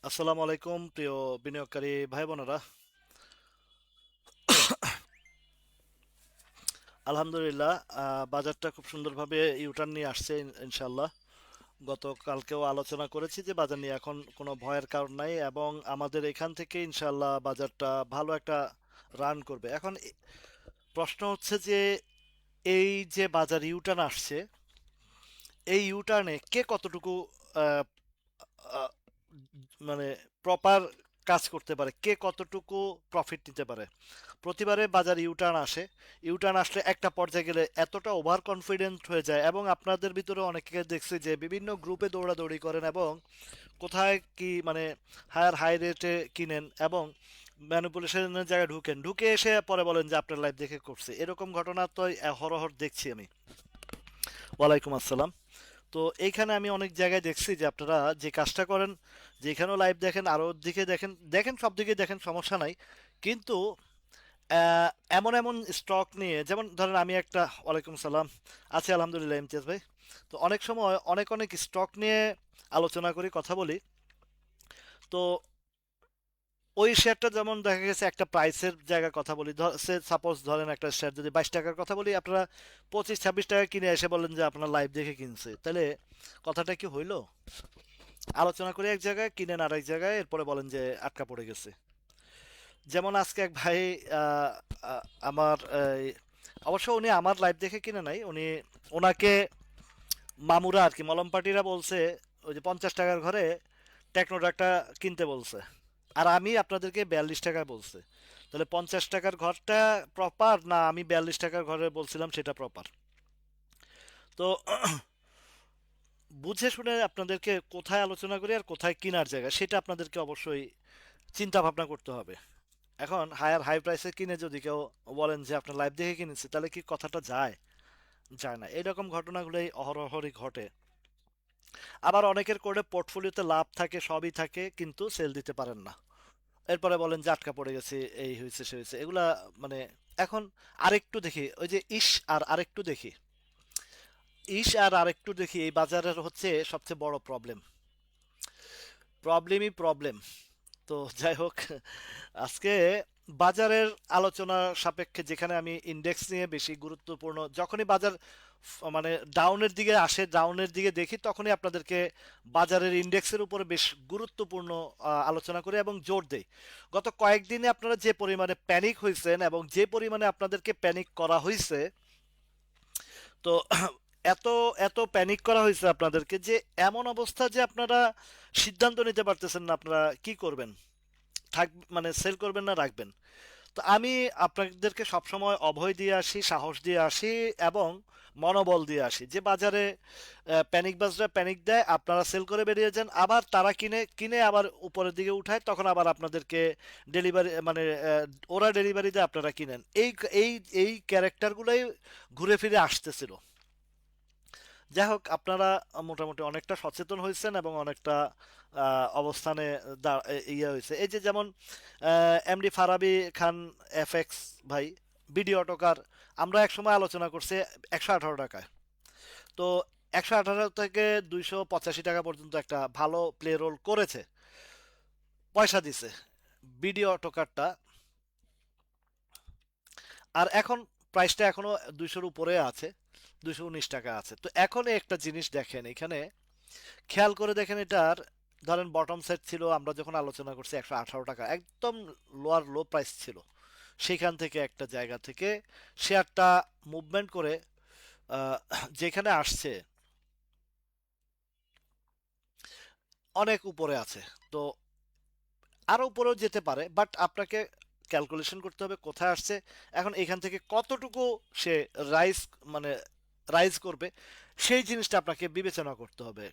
আসসালামু আলাইকুম প্রিয় বিনিয়োগকারী ভাই বোনেরা। আলহামদুলিল্লাহ, বাজারটা খুব সুন্দরভাবে ইউটার্ন নিয়ে আসছে ইনশাল্লাহ। গতকালকেও আলোচনা করেছি যে বাজার নিয়ে এখন কোনো ভয়ের কারণ নাই এবং আমাদের এখান থেকে ইনশাল্লাহ বাজারটা ভালো একটা রান করবে। এখন প্রশ্ন হচ্ছে যে এই যে বাজার ইউটার্ন আসছে, এই ইউটার্নে কে কতটুকু আহ, আহ, মানে প্রপার কাজ করতে পারে, কে কতটুকু প্রফিট নিতে পারে। প্রতিবারে বাজার ইউটার্ন আসে, ইউটার্ন আসলে একটা পর্যায়ে গেলে এতটা ওভার কনফিডেন্ট হয়ে যায় এবং আপনাদের ভিতরে অনেকে দেখছি যে বিভিন্ন গ্রুপে দৌড়াদৌড়ি করেন এবং কোথায় কি মানে হায়ার হাই রেটে কিনেন এবং ম্যানিপুলেশনের জায়গায় ঢুকেন, ঢুকে এসে পরে বলেন যে আপনার লাইভ দেখে করছে। এরকম ঘটনা তো হরহর দেখছি আমি। ওয়ালাইকুম আসসালাম। তো এইখানে আমি অনেক জায়গায় দেখছি যে আপনারা যে কাজটা করেন, যেখানেও লাইভ দেখেন আরও দিকে দেখেন, দেখেন সব দিকে দেখেন, সমস্যা নাই, কিন্তু আহ, এমন এমন স্টক নিয়ে, যেমন ধরেন আমি একটা, ওয়ালাইকুম সালাম, আছি আলহামদুলিল্লাহ ইমতিয়াজ ভাই। তো অনেক সময় অনেক অনেক স্টক নিয়ে আলোচনা করি, কথা বলি। তো ওই শেয়ারটা যেমন দেখা গেছে একটা প্রাইসের জায়গায় কথা বলি, সাপোজ ধরেন একটা শেয়ার যদি 22 টাকার কথা বলি, আপনারা 25-26 টাকা কিনে এসে বলেন যে আপনার লাইভ দেখে কিনছে, তাহলে কথাটা কি হইলো? আলোচনা করে এক জায়গায়, কিনেন আর এক জায়গায়, এরপরে বলেন যে আটকা পড়ে গেছে। যেমন আজকে এক ভাই, আহ, আহ, আমার অবশ্য উনি আমার লাইভ দেখে কিনে নাই, উনি, ওনাকে মামুরা আর কি মলম পাটিরা বলছে ওই যে 50 টাকার ঘরে টেকনোটা একটা কিনতে বলছে, আর আমি আপনাদেরকে 42 টাকায় বলছে। তাহলে 50 টাকার ঘরটা প্রপার না আমি 42 টাকার ঘরে বলছিলাম সেটা প্রপার? তো বুঝে শুনে আপনাদেরকে কোথায় আলোচনা করি আর কোথায় কেনার জায়গা সেটা আপনাদেরকে অবশ্যই চিন্তা ভাবনা করতে হবে। এখন হায়ার হাই প্রাইসে কিনে যদি কেউ বলেন যে আপনার লাইভ দেখে কিনেছে, তাহলে কি কথাটা যায়? যায় না। এরকম ঘটনাগুলোই অহরহরই ঘটে। আবার অনেকের করে পোর্টফোলিওতে লাভ থাকে, সবই থাকে, কিন্তু সেল দিতে পারেন না। এরপরে বলেন যে আটকা পড়ে গেছে, এই হয়েছে সে হয়েছে, এগুলা মানে। এখন আরেকটু দেখি, ওই যে আর আরেকটু দেখি, আর আরেকটু দেখি, এই বাজারের হচ্ছে সবচেয়ে বড় প্রবলেম। প্রবলেমই প্রবলেম। তো যাই হোক, আজকে বাজারের আলোচনা সাপেক্ষে, যেখানে আমি ইন্ডেক্স নিয়ে বেশি গুরুত্বপূর্ণ, যখনই বাজার মানে ডাউনের দিকে আসে, ডাউনের দিকে দেখি, তখনই আপনাদেরকে বাজারের ইন্ডেক্সের উপরে বেশ গুরুত্বপূর্ণ আলোচনা করি এবং জোর দেই। গত কয়েকদিনে আপনারা যে পরিমাণে প্যানিক হয়েছেন এবং যে পরিমাণে আপনাদেরকে প্যানিক করা হয়েছে, তো এত এত প্যানিক করা হয়েছে আপনাদেরকে যে এমন অবস্থা যে আপনারা সিদ্ধান্ত নিতে পারতেছেন না আপনারা কি করবেন, থাক মানে সেল করবেন না রাখবেন। তো আমি আপনাদেরকে সবসময় অভয় দিয়ে আসি, সাহস দিয়ে আসি এবং মনোবল দিয়ে আসি যে বাজারে প্যানিকবাজরা প্যানিক দেয়, আপনারা সেল করে বেরিয়ে যান, আবার তারা কিনে কিনে আবার উপরের দিকে উঠায়, তখন আবার আপনাদেরকে ডেলিভারি মানে ওরা ডেলিভারি দেয়, আপনারা কিনেন। এই এই ক্যারেক্টারগুলোই ঘুরে ফিরে আসতেছিল। যাই হোক, আপনারা মোটামুটি অনেকটা সচেতন হয়েছেন এবং অনেকটা অবস্থানে ইয়ে হয়েছে। এই যে যেমন এমডি ফারাবি খান এফএক্স ভাই, বিডি অটোকার, আমরা একসময় আলোচনা করছি 118 টাকায়। তো 118 থেকে 285 টাকা পর্যন্ত একটা ভালো প্লে রোল করেছে, পয়সা দিছে বিডি অটোকারটা। আর এখন প্রাইসটা এখনো 200-র উপরে আছে, 219 টাকা আছে। তো এখন একটা জিনিস দেখেন এখানে, খেয়াল করে দেখেন, এটার ধরেন বটম সেট ছিল, আমরা যখন আলোচনা করছি 118 টাকা, একদম লোয়ার লো প্রাইস ছিল। সেখান থেকে একটা জায়গা থেকে শেয়ারটা মুভমেন্ট করে আহ, যেখানে আসছে অনেক উপরে আছে। তো আরো উপরেও যেতে পারে, বাট আপনাকে ক্যালকুলেশন করতে হবে কোথায় আসছে, এখন এখান থেকে কতটুকু সে রাইজ মানে রাইজ করবে, সেই জিনিসটা আপনাকে বিবেচনা করতে হবে।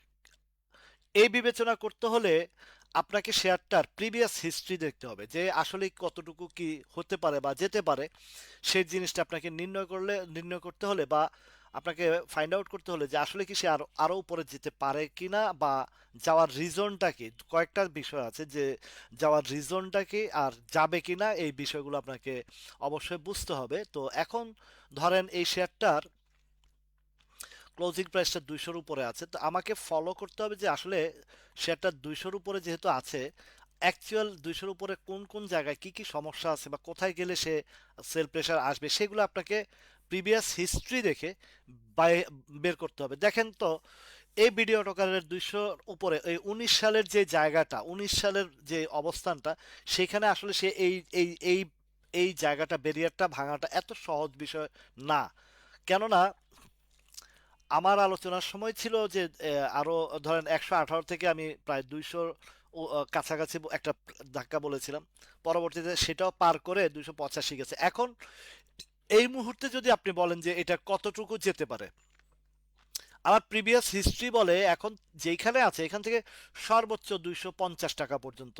এই বিবেচনা করতে হলে আপনাকে শেয়ারটার প্রিভিয়াস হিস্ট্রি দেখতে হবে যে আসলে কতটুকু কি হতে পারে বা যেতে পারে। সেই জিনিসটা আপনাকে নির্ণয় করতে হলে বা আপনাকে ফাইন্ড আউট করতে হলে যে আসলে কি সে আরো আরো উপরে যেতে পারে কিনা, বা যাওয়ার রিজনটা কি। কয়েকটা বিষয় আছে যে যাওয়ার রিজনটা কি আর যাবে কিনা, এই বিষয়গুলো আপনাকে অবশ্যই বুঝতে হবে। তো এখন ধরেন এই শেয়ারটার ক্লোজিং প্রাইসটা 200-র উপরে আছে, তো আমাকে ফলো করতে হবে যে আসলে শেয়ারটা 200-র উপরে যেহেতু আছে, অ্যাকচুয়াল 200-র উপরে কোন কোন জায়গায় কি কি সমস্যা আছে বা কোথায় গেলে সে সেল প্রেশার আসবে সেগুলো আপনাকে প্রিভিয়াস হিস্ট্রি দেখে বাই- বের করতে হবে। দেখেন তো এই ভিডিও টকারের 200-র উপরে এই 19 সালের যে জায়গাটা, 19 সালের যে অবস্থানটা, সেখানে আসলে সে এই জায়গাটা, ব্যারিয়ারটা ভাঙাটা এত সহজ বিষয় না। কেননা আমার আলোচনার সময় ছিল যে আরো ধরেন 118 থেকে আমি প্রায় 200 কাছাকাছি একটা ধাক্কা বলেছিলাম, পরবর্তীতে সেটাও পার করে 285 গেছে। এখন এই মুহূর্তে যদি আপনি বলেন যে এটা কতটুকু যেতে পারে, আমার প্রিভিয়াস হিস্ট্রি বলে এখন যেখানে আছে এখান থেকে সর্বোচ্চ 250 টাকা পর্যন্ত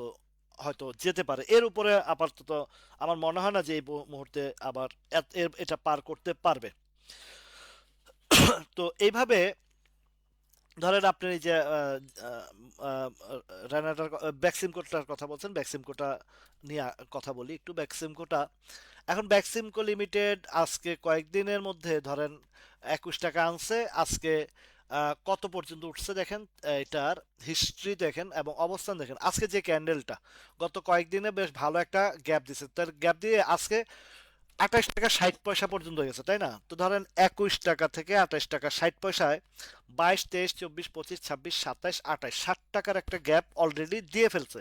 হয়তো যেতে পারে। এর উপরে আপাতত আমার মনে হয় না যে এই মুহূর্তে আবার এটা পার করতে পারবে। তো এইভাবে ধরেন আপনি এই যে রানাটার ব্যাক্সিমকোটার কথা বলছেন, ব্যাক্সিমকোটা নিয়ে কথা বলি একটু। ব্যাক্সিমকোটা এখন ব্যাক্সিমকো লিমিটেড আজকে কয়েকদিনের মধ্যে ধরেন 21 টাকা আনছে, আজকে কত পর্যন্ত উঠছে দেখেন, এটার হিস্ট্রি দেখেন এবং অবস্থান দেখেন। আজকে যে ক্যান্ডেলটা গত কয়েকদিনে বেশ ভালো একটা গ্যাপ দিছে, তার গ্যাপ দিয়ে আজকে 28 টাকা 60 পয়সা পর্যন্ত গেছে, তাই না? তো ধরেন 21 টাকা থেকে 28 টাকা 60 পয়সায় 22, 23, 24, 25, 26, 27, 28 60 টাকার একটা গ্যাপ অলরেডি দিয়ে ফেলছে।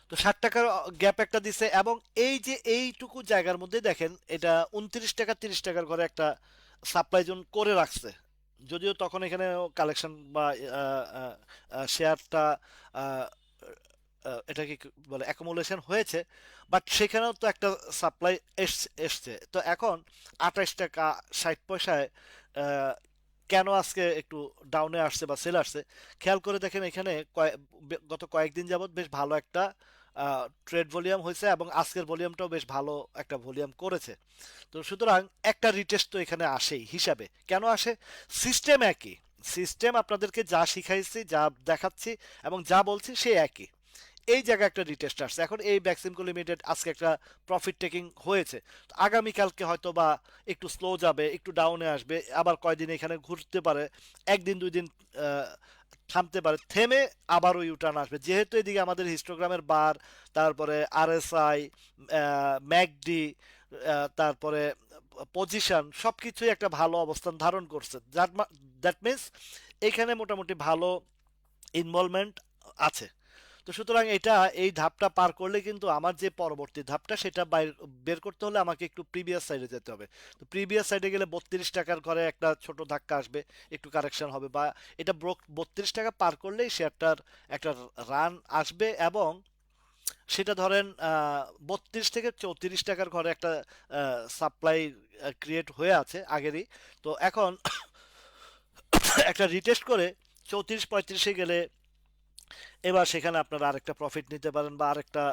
তো 60 টাকার গ্যাপ একটা দিছে এবং এই যে এইটুকু জায়গার মধ্যে দেখেন এটা 29 টাকা 30 টাকার ঘরে একটা সাপ্লাই জোন করে রাখছে। যদিও তখন এখানে কালেকশন বা শেয়ারটা এটাকে কি বলে অ্যাকুমুলেশন হয়েছে, বাট সেখানেও তো একটা সাপ্লাই এসছে। তো এখন 28 টাকা 60 পয়সায় আহ, কেন আজকে একটু ডাউনে আসছে বা সেল আসছে, খেয়াল করে দেখেন এখানে গত কয়েকদিন যাবত বেশ ভালো একটা ট্রেড ভলিউম হয়েছে এবং আজকের ভলিউমটাও বেশ ভালো একটা ভলিউম করেছে। তো সুতরাং একটা রিটেস্ট তো এখানে আসেই হিসাবে। কেন আসে? সিস্টেম একই। সিস্টেম আপনাদেরকে যা শিখাইছি, যা দেখাচ্ছি এবং যা বলছি সে একই। এই জায়গায় একটা রিটেস্ট আসছে। এখন এই ব্যাক্সিমকো লিমিটেড আজকে একটা প্রফিট টেকিং হয়েছে। তো আগামীকালকে হয়তো বা একটু স্লো যাবে, একটু ডাউনে আসবে, আবার কয়দিন এখানে ঘুরতে পারে, একদিন দুই দিন আহ, থামতে পারে, থেমে আবারও ইউটার্ন আসবে। যেহেতু এদিকে আমাদের হিস্টোগ্রামের বার, তারপরে আরএসআই, ম্যাকডি, তারপরে পজিশন সবকিছুই একটা ভালো অবস্থান ধারণ করছে, দ্যাট মিনস এখানে মোটামুটি ভালো ইনভলভমেন্ট আছে। তো সুতরাং এটা এই ধাপটা পার করলে কিন্তু আমার যে পরবর্তী ধাপটা সেটা বের করতে হলে আমাকে একটু প্রিভিয়াস সাইডে যেতে হবে। তো প্রিভিয়াস সাইডে গেলে 32 টাকার ঘরে একটা ছোট ধাক্কা আসবে, একটু কারেকশন হবে, বা এটা 32 টাকা পার করলেই শেয়ারটার একটা রান আসবে এবং সেটা ধরেন 32 থেকে 34 টাকার ঘরে একটা সাপ্লাই ক্রিয়েট হয়ে আছে আগেরই। তো এখন একটা রিটেস্ট করে 34-35-এ গেলে এবার সেখানে আপনারা আরেকটা প্রফিট নিতে পারেন বা আরেকটা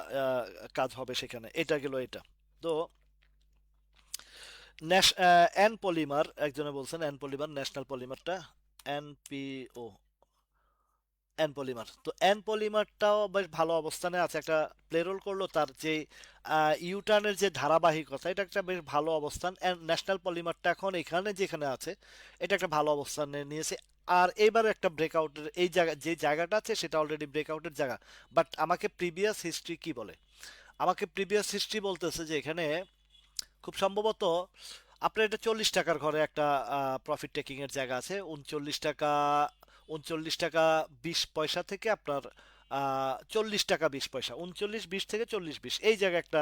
কাজ হবে সেখানে। এটা গেল এটা। তো এন পলিমার, একজনে বলছেন এন পলিমার, ন্যাশনাল পলিমারটা এনপিও, এন পলিমার। তো এন পলিমারটাও বেশ ভালো অবস্থানে আছে, একটা প্লে রোল করলো, তার যে ইউটার্নের যে ধারাবাহিকতা এটা একটা বেশ ভালো অবস্থান। ন্যাশনাল পলিমারটা এখন এখানে যেখানে আছে এটা একটা ভালো অবস্থানে নিয়েছে। আর এইবার একটা ব্রেকআউটের এই জায়গা, যে জায়গাটা আছে সেটা অলরেডি ব্রেকআউটের জায়গা। বাট আমাকে প্রিভিয়াস হিস্ট্রি কি বলে? আমাকে প্রিভিয়াস হিস্ট্রি বলতেছে যে এখানে খুব সম্ভবত আপনার এটা 40 টাকার ঘরে একটা প্রফিট টেকিং এর জায়গা আছে। 39 টাকা, 39 টাকা 20 পয়সা থেকে আপনার 40 টাকা 20 পয়সা, 39-20 থেকে 40-20 এই জায়গায় একটা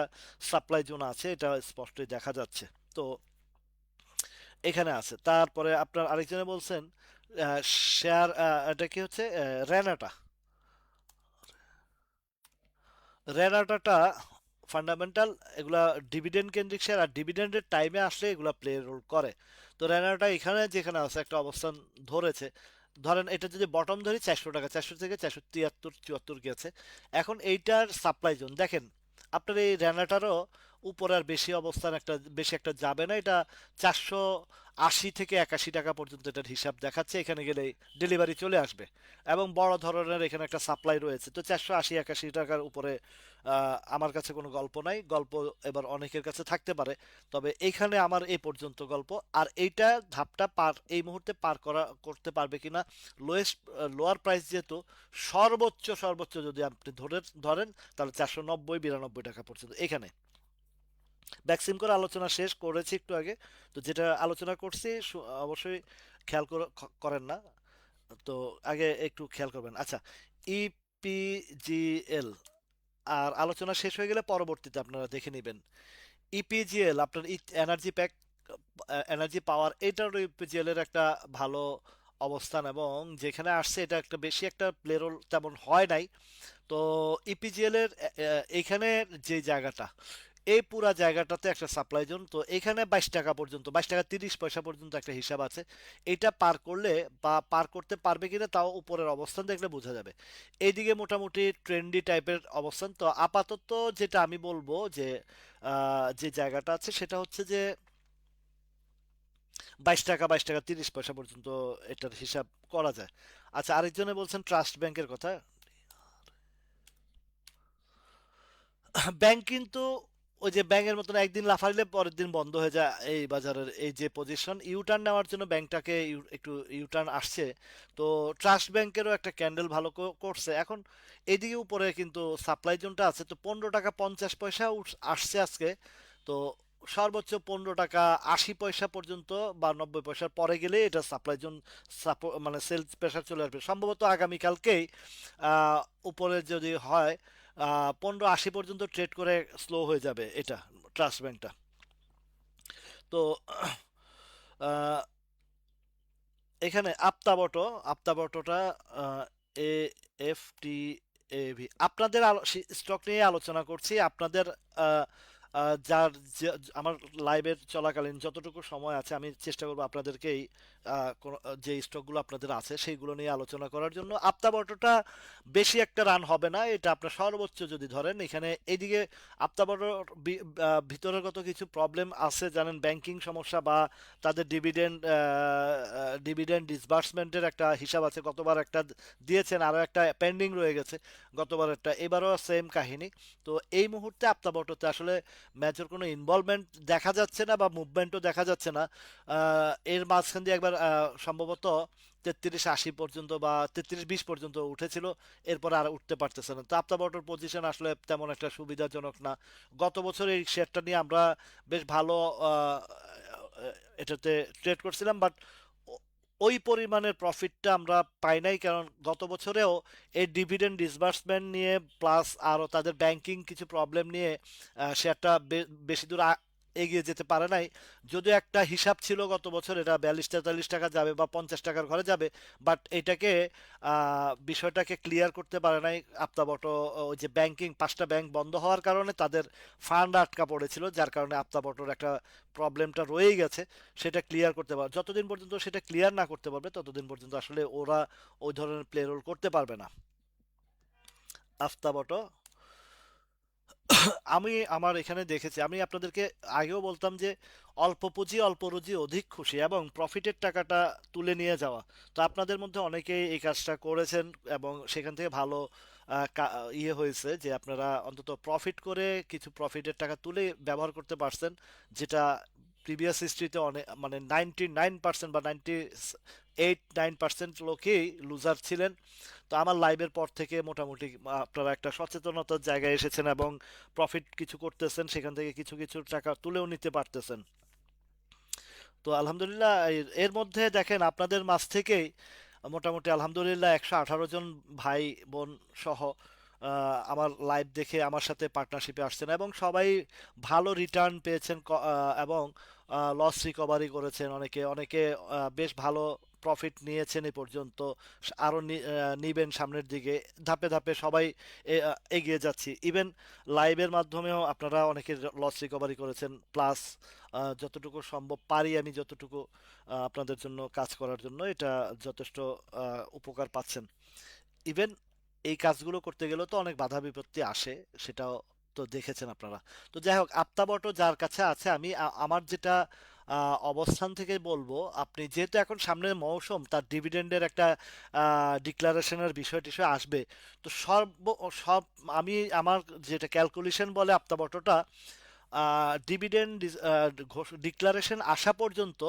সাপ্লাই জোন আছে, এটা স্পষ্টই দেখা যাচ্ছে। তো এখানে আছে। তারপরে আপনার আরেকজনে বলছেন শেয়ার, এটা কি হচ্ছে রেনাটা, রেনাটাটা ফান্ডামেন্টাল, এগুলা ডিভিডেন্ড কেন্দ্রিক শেয়ার আর ডিভিডেন্ডের টাইমে আসলে এগুলা প্লে রোল করে। তো রেনাটা এখানে যেখানে আছে একটা অবস্থান ধরেছে, ধরেন এটা যদি বটম ধরি 400 টাকা, 400 থেকে 473-74 গেছে। এখন এইটার সাপ্লাই জোন দেখেন, আপনার এই রেনাটারও উপরে আর বেশি অবস্থান একটা বেশি একটা যাবে না। এটা 480 থেকে 81 টাকা পর্যন্ত এটার হিসাব দেখাচ্ছে, এখানে গেলেই ডেলিভারি চলে আসবে। এবং বড় ধরনের এখানে একটা সাপ্লাই রয়েছে, তো 480 81 টাকার উপরে আমার কাছে কোনো গল্প নাই। গল্প এবার অনেকের কাছে থাকতে পারে, তবে এইখানে আমার এই পর্যন্ত গল্প। আর এইটা ধাপটা এই মুহূর্তে পার করতে পারবে কিনা, লোয়েস্ট লোয়ার প্রাইস যেহেতু, সর্বোচ্চ যদি আপনি ধরেন তাহলে 490 92 টাকা পর্যন্ত এখানে। ভ্যাকসিন করে আলোচনা শেষ করেছি একটু আগে। তো যেটা আলোচনা করছি অবশ্যই খেয়াল করেন না। তো আগে একটু খেয়াল করবেন। আচ্ছা, ইপিজিএল আর আলোচনা শেষ হয়ে গেলে পরবর্তীতে আপনারা দেখে নেবেন। ইপিজিএল আপনার এনার্জি প্যাক, এনার্জি পাওয়ার, এটার ইপিজিএল এর একটা ভালো অবস্থান, এবং যেখানে আসছে এটা একটা বেশি একটা প্লে রোল তেমন হয় নাই। তো ইপিজিএল এর এইখানে যে জায়গাটা, এই পুরা জায়গাটাতে একটা সাপ্লাই জোন, তো এখানে 22 টাকা পর্যন্ত, 22 টাকা 30 পয়সা পর্যন্ত একটা হিসাব আছে। এটা পার করলে বা পার করতে পারবে কিনা তাও উপরের অবস্থান দেখলে বোঝা যাবে। এইদিকে মোটামুটি ট্রেন্ডি টাইপের অবস্থান। তো আপাতত যেটা আমি বলবো যে যে জায়গাটা আছে সেটা হচ্ছে যে 22 টাকা 22 টাকা 30 পয়সা পর্যন্ত এটার হিসাব করা যায়। আচ্ছা, আরেকজনে বলছেন ট্রাস্ট ব্যাংকের কথা। ব্যাংক কিন্তু ওই যে ব্যাংকের মতন একদিন লাফাইলে পরের দিন বন্ধ হয়ে যায়। এই বাজারের এই যে পজিশন, ইউটার্ন নেওয়ার জন্য ব্যাংকটাকে একটু ইউটার্ন আসছে। তো ট্রাস্ট ব্যাংকেরও একটা ক্যান্ডেল ভালো করছে এখন। এদিকে উপরে কিন্তু সাপ্লাই জোনটা আছে, তো 15 টাকা 50 পয়সা আসছে আজকে। তো সর্বোচ্চ 15 টাকা 80 পয়সা পর্যন্ত বা 90 পয়সার পরে গেলে এটা সাপ্লাই জোন, মানে সেলস প্রেশার চলে আসবে সম্ভবত আগামীকালকেই। আহ, উপরে যদি হয় 15 80 পর্যন্ত ট্রেড করে স্লো হয়ে যাবে এটা, ট্রাস্ট ব্যাংকটা। তো আহ, এখানে আপ্তাবটোটা A F T A V, আপনাদের স্টক নিয়ে আলোচনা করছি। আপনাদের আহ, যার আমার লাইভের চলাকালীন যতটুকু সময় আছে আমি চেষ্টা করবো আপনাদেরকেই যে স্টকগুলো আপনাদের আছে সেইগুলো নিয়ে আলোচনা করার জন্য। আপ্তাবটোটা বেশি একটা রান হবে না, এটা আপনার সর্বোচ্চ যদি ধরেন এখানে এইদিকে আপ্তাবটোর ভিতরেগত কিছু প্রবলেম আছে জানেন, ব্যাংকিং সমস্যা বা তাদের ডিভিডেন্ড ডিসবার্সমেন্টের একটা হিসাব আছে। গতবার একটা দিয়েছেন, আরও একটা পেন্ডিং রয়ে গেছে গতবার একটা, এবারও সেম কাহিনী। তো এই মুহূর্তে আপ্তাবটোতে আসলে ম্যাচের কোনো ইনভলভমেন্ট দেখা যাচ্ছে না বা মুভমেন্টও দেখা যাচ্ছে না। এর মাঝখান দিয়ে একবার সম্ভবত 33 80 পর্যন্ত বা 33 20 পর্যন্ত উঠেছিল, এরপর আর উঠতে পারতেছে না। তো আপ্তাবটোর পজিশন আসলে তেমন একটা সুবিধাজনক না। গত বছর এই শেয়ারটা নিয়ে আমরা বেশ ভালো এটাতে ট্রেড করছিলাম, বাট ওই পরিমাণের প্রফিটটা আমরা পাই নাই, কারণ গত বছরেও এই ডিভিডেন্ড ডিসবার্সমেন্ট নিয়ে প্লাস আরও তাদের ব্যাংকিং কিছু প্রবলেম নিয়ে শেয়ারটা বেশি দূর এগিয়ে যেতে পারে নাই। যদিও একটা হিসাব ছিল গত বছর এটা 42 43 টাকা যাবে বা 50 টাকার ঘরে যাবে, বাট এটাকে বিষয়টাকে ক্লিয়ার করতে পারে নাই আপ্তাবটো। ওই যে ব্যাংকিং 5টা ব্যাংক বন্ধ হওয়ার কারণে তাদের ফান্ড আটকা পড়েছিল, যার কারণে আপ্তাবটোর একটা প্রবলেমটা রয়েই গেছে। সেটা ক্লিয়ার করতে পারবে, যতদিন পর্যন্ত সেটা ক্লিয়ার না করতে পারবে ততদিন পর্যন্ত আসলে ওরা ওই ধরনের প্লে রোল করতে পারবে না আফতাবটো। আমি আমার এখানে দেখেছি, আমি আপনাদেরকে আগেও বলতাম যে অল্প পুঁজি অল্প রুজি অধিক খুশি, এবং প্রফিটের টাকাটা তুলে নিয়ে যাওয়া। তো আপনাদের মধ্যে অনেকেই এই কাজটা করেছেন এবং সেখান থেকে ভালো ইয়ে হয়েছে যে আপনারা অন্তত প্রফিট করে কিছু প্রফিটের টাকা তুলে ব্যবহার করতে পারছেন, যেটা প্রিভিয়াস হিস্ট্রিতে অনেক মানে 99% বা 98 9% লোকেই লুজার ছিলেন। তো আমার লাইভের পর থেকে মোটামুটি আপনারা একটা সচেতনতার জায়গায় এসেছেন এবং প্রফিট কিছু করতেছেন, সেখান থেকে কিছু কিছু টাকা তুলেও নিতে পারতেছেন। তো আলহামদুলিল্লাহ এর মধ্যে দেখেন আপনাদের মাঝ থেকেই মোটামুটি আলহামদুলিল্লাহ 118 জন ভাই বোন সহ আমার লাইভ দেখে আমার সাথে পার্টনারশিপে আসছেন, এবং সবাই ভালো রিটার্ন পেয়েছেন, এবং লস রিকভারি করেছেন। অনেকে অনেকে বেশ ভালো প্রফিট নিয়েছেন এই পর্যন্ত, আরও নিবেন সামনের দিকে। ধাপে ধাপে সবাই এগিয়ে যাচ্ছি। ইভেন লাইভের মাধ্যমেও আপনারা অনেকে লস রিকভারি করেছেন, প্লাস যতটুকু সম্ভব পারি আমি যতটুকু আপনাদের জন্য কাজ করার জন্য এটা যথেষ্ট উপকার পাচ্ছেন। ইভেন এই কাজগুলো করতে গেলেও তো অনেক বাধা বিপত্তি আসে, সেটাও তো দেখেছেন আপনারা। তো যাই হোক, আপ্তাবটো যার কাছে আছে, আমি আমার যেটা অবস্থান থেকে বলবো, আপনি যেহেতু এখন সামনের মৌসুম, তার ডিভিডেন্ডের একটা ডিক্লারেশনের বিষয় টিষয় আসবে। তো সব আমি আমার যেটা ক্যালকুলেশন বলে আপ্তাবটোটা ডিভিডেন্ড ডিক্লারেশন আসা পর্যন্ত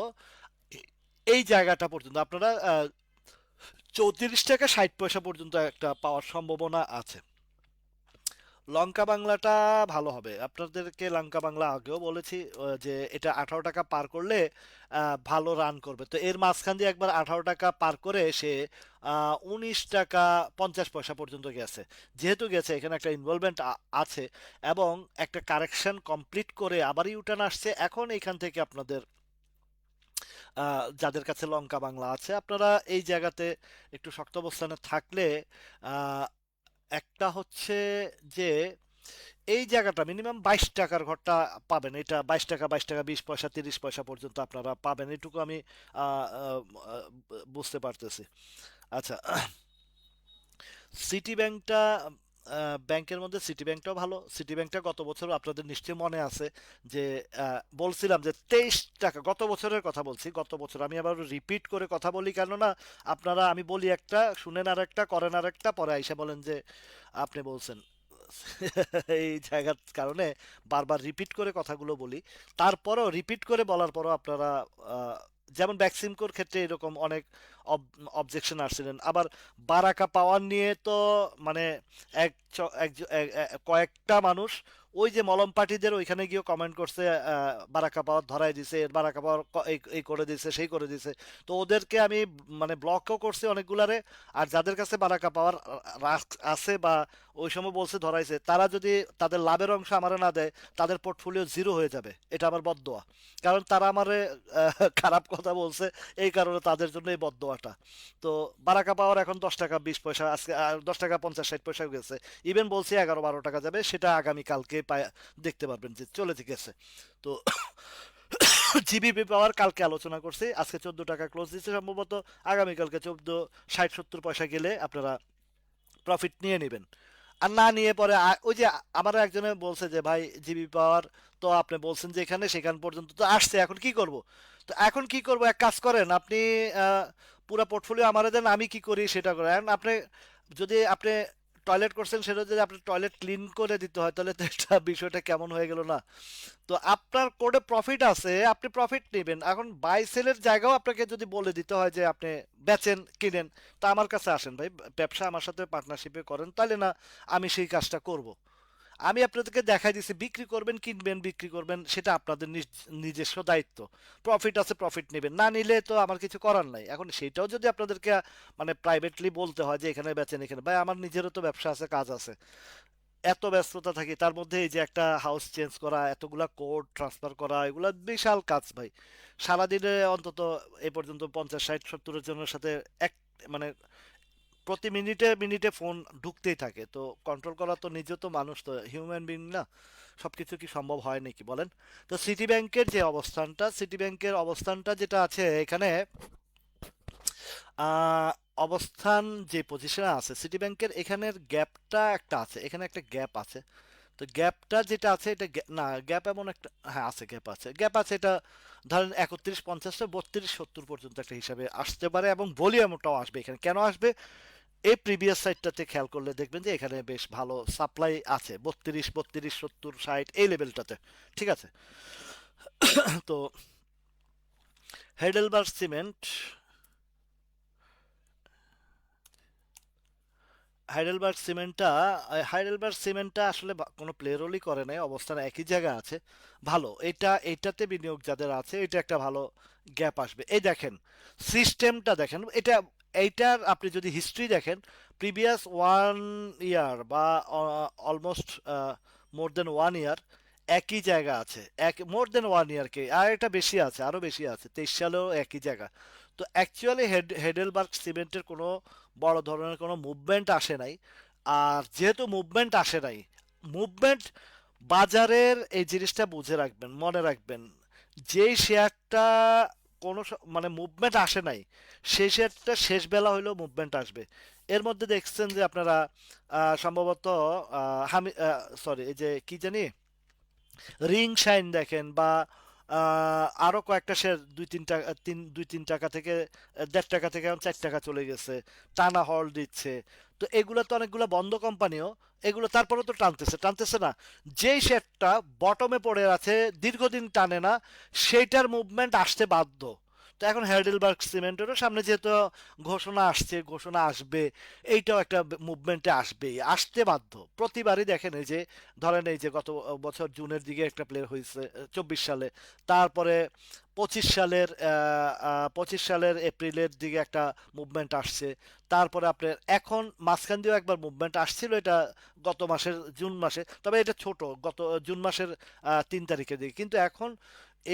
এই জায়গাটা পর্যন্ত আপনারা 34 টাকা 60 পয়সা পর্যন্ত একটা পাওয়ার সম্ভাবনা আছে। লঙ্কা বাংলাটা ভালো হবে, আপনাদেরকে লঙ্কা বাংলা আগেও বলেছি যে এটা 18 টাকা পার করলে ভালো রান করবে। তো এর মাঝখান দিয়ে একবার 18 টাকা পার করে সে 19 টাকা 50 পয়সা পর্যন্ত গেছে। যেহেতু গেছে, এখানে একটা ইনভলভমেন্ট আছে এবং একটা কারেকশন কমপ্লিট করে আবার ইউটার্ন আসছে। এখন এখান থেকে আপনাদের যাদের কাছে লঙ্কা বাংলা আছে, আপনারা এই জায়গাতে একটু শক্ত অবস্থানে থাকলে আহ, একটা হচ্ছে যে এই জায়গাটা মিনিমাম 22 টাকার ঘরটা পাবেন। এটা 22 টাকা 22 টাকা 20 পয়সা 30 পয়সা পর্যন্ত আপনারা পাবেন, এটুকু আমি আহ, আহ, বুঝতে পারতেছি। আচ্ছা, সিটি ব্যাংকটা ব্যাংকের মধ্যে সিটি ব্যাংকটাও ভালো। সিটি ব্যাংকটা গত বছর আপনাদের নিশ্চয়ই মনে আছে যে বলছিলাম যে 23 টাকা, গত বছরের কথা বলছি, গত বছর আমি আবার রিপিট করে কথা বলি কেননা আপনারা, আমি বলি একটা শুনেন আর একটা করেন আর একটা, পরে আইসা বলেন যে আপনি বলছেন। এই জায়গার কারণে বারবার রিপিট করে কথাগুলো বলি। তারপরও রিপিট করে বলার পরও আপনারা আহ, যেমন ভ্যাকসিমকোর ক্ষেত্রে এরকম অনেক অবজেকশন আসছিলেন। আবার বারাকা পাওয়ার নিয়ে তো মানে কয়েকটা মানুষ ওই যে মলম পার্টিদের ওইখানে গিয়ে কমেন্ট করছে, বারাকা পাওয়ার ধরাই দিছে, বারাকা পাওয়ার এই করে দিছে সেই করে দিছে। তো ওদেরকে আমি মানে ব্লকও করছি অনেকগুলারে। আর যাদের কাছে বারাকা পাওয়ার আছে বা ওই সময় বলছে ধরাইছে, তারা যদি তাদের লাভের অংশ আমারে না দেয়, তাদের পোর্টফোলিও জিরো হয়ে যাবে। এটা আমার বদদোয়া, কারণ তারা আমারে খারাপ কথা বলছে, এই কারণে তাদের জন্য এই বদদোয়াটা। তো বারাকা পাওয়ার এখন 10 টাকা 20 পয়সা, আজকে 10 টাকা 50 60 পয়সা গেছে। ইভেন বলছি 11 12 টাকা যাবে, সেটা আগামী কালকে দেখতে পারবেন যে চলে গেছে। তো জিবিপি পাওয়ার কালকে আলোচনা করছি, আজকে 14 টাকা ক্লোজ দিচ্ছে সম্ভবত। আগামীকালকে 14.60 70 পয়সা গেলে আপনারা প্রফিট নিয়ে নেবেন। আর না নিয়ে পরে ওই যে আমার একজনে বলছে যে ভাই জিবি পাওয়ার তো আপনি বলছেন যে এখানে সেখান পর্যন্ত তো আসছে, এখন কি করব? তো এখন কি করব, এক কাজ করেন আপনি, পুরো পোর্টফোলিও আমারে দেন, আমি কি করি সেটা করেন আপনি। যদি আপনি টয়লেট করছেন, সেটা যদি আপনি টয়লেট ক্লিন করে দিতে হয়, তাহলে তো এটা বিষয়টা কেমন হয়ে গেল না? তো আপনার কোডে প্রফিট আছে, আপনি প্রফিট নেবেন। এখন বাই সেলের জায়গাও আপনাকে যদি বলে দিতে হয় যে আপনি বেচেন কিনেন, তা আমার কাছে আসেন ভাই, ব্যবসা আমার সাথে পার্টনারশিপে করেন, তাহলে না আমি সেই কাজটা করব। আমি আপনাদেরকে দেখাই দিছি, বিক্রি করবেন কিনবেন বিক্রি করবেন সেটা আপনাদের নিজস্ব দায়িত্ব। প্রফিট আছে প্রফিট নেবেন, না নিলে তো আমার কিছু করার নাই। এখন সেটাও যদি আপনাদেরকে মানে প্রাইভেটলি বলতে হয় যে এখানে বেচেন এখানে, ভাই আমার নিজেরও তো ব্যবসা আছে কাজ আছে, এত ব্যস্ততা থাকি, তার মধ্যে এই যে একটা হাউস চেঞ্জ করা, এতগুলা কোড ট্রান্সফার করা, এগুলা বিশাল কাজ ভাই। সারাদিনে অন্তত এই পর্যন্ত 50 60 70 জনের সাথে এক মানে প্রতি মিনিটে মিনিটে ফোন ঢুকতেই থাকে। তো কন্ট্রোল করা তো, নিজে তো মানুষ, তো হিউম্যান বিং না, সবকিছু কি সম্ভব হয় নাকি বলেন? তো সিটি ব্যাংকের যে অবস্থানটা, সিটি ব্যাংকের অবস্থানটা যেটা আছে এখানে, আহ, অবস্থান যে পজিশনে আছে সিটি ব্যাংকের, এখানের গ্যাপটা একটা আছে, এখানে একটা গ্যাপ আছে। তো গ্যাপটা যেটা আছে এটা না, গ্যাপ এমন একটা, হ্যাঁ আছে, গ্যাপ আছে, গ্যাপ আছে। এটা ধরেন 31 50 32 70 পর্যন্ত একটা হিসাবে আসতে পারে, এবং ভলিউমটাও আসবে। এখানে কেন আসবে, এই প্রিভিয়াস সাইডটাতে খেয়াল করলে দেখবেন যে এখানে বেশ ভালো সাপ্লাই আছে, 32 32 70 60 এই লেভেলটাতে। ঠিক আছে। তো হেডেলবার্গ সিমেন্ট, হাইডেলবার্গ সিমেন্টটা আসলে কোনো প্লে রোলই করে নাই, অবস্থান একই জায়গা আছে। ভালো, এটাতে বিনিয়োগ যাদের আছে, এটা একটা ভালো গ্যাপ আসবে। এই দেখেন সিস্টেমটা দেখেন, এইটার আপনি যদি হিস্ট্রি দেখেন, প্রিভিয়াস 1 ইয়ার বা অলমোস্ট মোর দেন 1 ইয়ার একই জায়গা আছে, এক মোর দেন 1 ইয়ারকে, আর এটা বেশি আছে, আরো বেশি আছে, 23 সালেও একই জায়গা। তো অ্যাকচুয়ালি হেডেলবার্গ সিমেন্টের কোনো বড় ধরনের কোনো মুভমেন্ট আসে নাই। আর যেহেতু মুভমেন্ট আসে নাই, মুভমেন্ট বাজারের এই জিনিসটা বুঝে রাখবেন, মনে রাখবেন, যেই শেয়ারটা কোনো মানে মুভমেন্ট আসে নাই, সেই শেয়ারটা শেষ বেলা হইলেও মুভমেন্ট আসবে। এর মধ্যে দেখছেন যে আপনারা সম্ভবত হামি সরি এই যে কি জানি রিং শাইন দেখেন, বা আরো কয়েকটা শেয়ার 2-3 টাকা, 2-3 টাকা থেকে 1.5 টাকা থেকে এখন 4 টাকা চলে গেছে, টানা হল দিচ্ছে। তো এগুলো তো অনেকগুলো বন্ধ কোম্পানিও, এগুলো তারপরে তো টানতেছে টানতেছে না। যেই শেয়ারটা বটমে পড়ে আছে, দীর্ঘদিন টানে না, সেইটার মুভমেন্ট আসতে বাধ্য। তো এখন হ্যাডেলবার্গ সিমেন্টেরও সামনে যেহেতু ঘোষণা আসছে, ঘোষণা আসবে, এইটাও একটা মুভমেন্টে আসবেই, আসতে বাধ্য। প্রতিবারই দেখেন এই যে ধরেন এই যে গত বছর জুনের দিকে একটা প্লেয়ার হয়েছে 24 সালে, তারপরে 25 সালের 25 সালের এপ্রিলের দিকে একটা মুভমেন্ট আসছে, তারপরে আপনার এখন মাঝখান দিয়েও একবার মুভমেন্ট আসছিল, এটা গত মাসের জুন মাসে, তবে এটা ছোট, গত জুন মাসের 3 তারিখের দিকে। কিন্তু এখন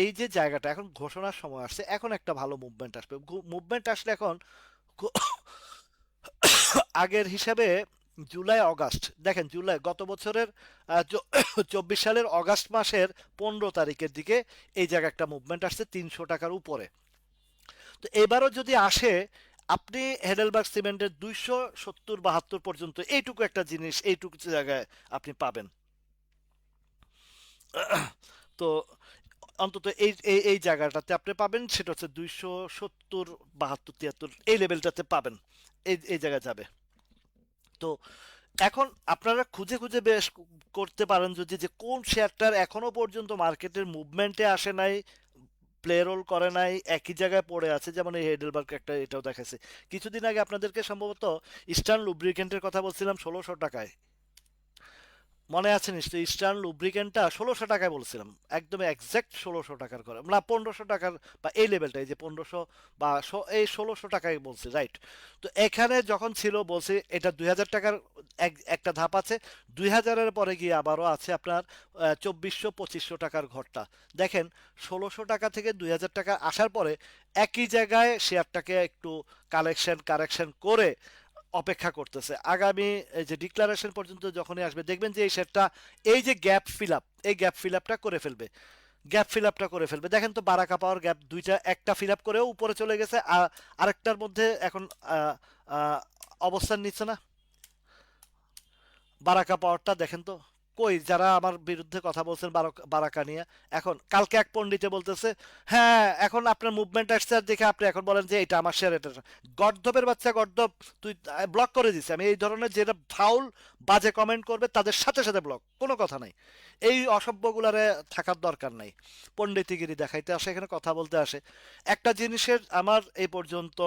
এই যে জায়গাটা এখন ঘোষণার সময় আসছে, এখন একটা ভালো মুভমেন্ট আসবে। মুভমেন্ট আসলে এখন আগের হিসাবে জুলাই অগাস্ট দেখেন, জুলাই গত বছরের 24 সালের অগাস্ট মাসের 15 তারিখের দিকে এই জায়গায় একটা মুভমেন্ট আসছে 300 টাকার উপরে। তো এবারও যদি আসে, আপনি হেডেলবার্গ সিমেন্টের 270-72 পর্যন্ত এইটুকু একটা জিনিস, এইটুকু জায়গায় আপনি পাবেন। তো অন্তত এই এই এই জায়গাটাতে আপনি পাবেন, সেটা হচ্ছে 270-72-73 এই লেভেলটাতে পাবেন, এই এই জায়গায় যাবে। তো এখন আপনারা খুঁজে খুঁজে বেশ করতে পারেন যদি, যে কোন শেয়ারটার এখনো পর্যন্ত মার্কেটের মুভমেন্টে আসে নাই, প্লে রোল করে নাই, একই জায়গায় পড়ে আছে। যেমন এই হেডেলবার্গ একটা এটাও দেখাচ্ছে কিছুদিন আগে আপনাদেরকে, সম্ভবত ইস্টার্ন লুব্রিকেন্টের কথা বলছিলাম 1600 টাকায়, মনে আছে নিশ্চয়ই? ইস্টার্ন লুব্রিকেন্টটা 1600 টাকায় বলছিলাম, একদম এক্সাক্ট 1600 টাকার করে, না 1500 টাকার, বা এই লেভেলটা, এই যে 1500 বা এই 1600 টাকায় বলছি, রাইট। তো এখানে যখন ছিল বলছি এটা 2000 টাকার একটা ধাপ আছে, 2000-এর পরে গিয়ে আবারও আছে আপনার 2400-2500 টাকার ঘরটা। দেখেন 1600 টাকা থেকে 2000 টাকা আসার পরে একই জায়গায় শেয়ারটাকে একটু কারেকশন করে অপেক্ষা করতেছে আগামী এই যে ডিক্লারেশন পর্যন্ত যখনই আসবে, দেখবেন যে এই শেয়ারটা এই যে গ্যাপ ফিল আপ, এই গ্যাপ ফিল আপটা করে ফেলবে, গ্যাপ ফিল আপটা করে ফেলবে। দেখেন তো বারাকা পাওয়ার গ্যাপ দুইটা, একটা ফিল আপ করেও উপরে চলে গেছে, আর আরেকটার মধ্যে এখন আহ, আহ, অবস্থান নিচ্ছে না। বারাকা পাওয়ারটা দেখেন তো, কই যারা আমার বিরুদ্ধে কথা বলছেন বারাকা নিয়ে, এখন কালকে এক পণ্ডিতে বলতেছে হ্যাঁ এখন আপনার মুভমেন্ট আসছে আর দেখে আপনি এখন বলেন যে এটা আমার শেয়ার, এটা গর্দবের বাচ্চা গর্দব, তুই ব্লক করে দিছি আমি। এই ধরনের যেটা ফাউল বাজে কমেন্ট করবে তাদের সাথে সাথে ব্লক, কোনো কথা নাই। এই অসভ্যগুলারে থাকার দরকার নাই, পণ্ডিতিগিরি দেখাইতে আসে, এখানে কথা বলতে আসে। একটা জিনিসের আমার এই পর্যন্ত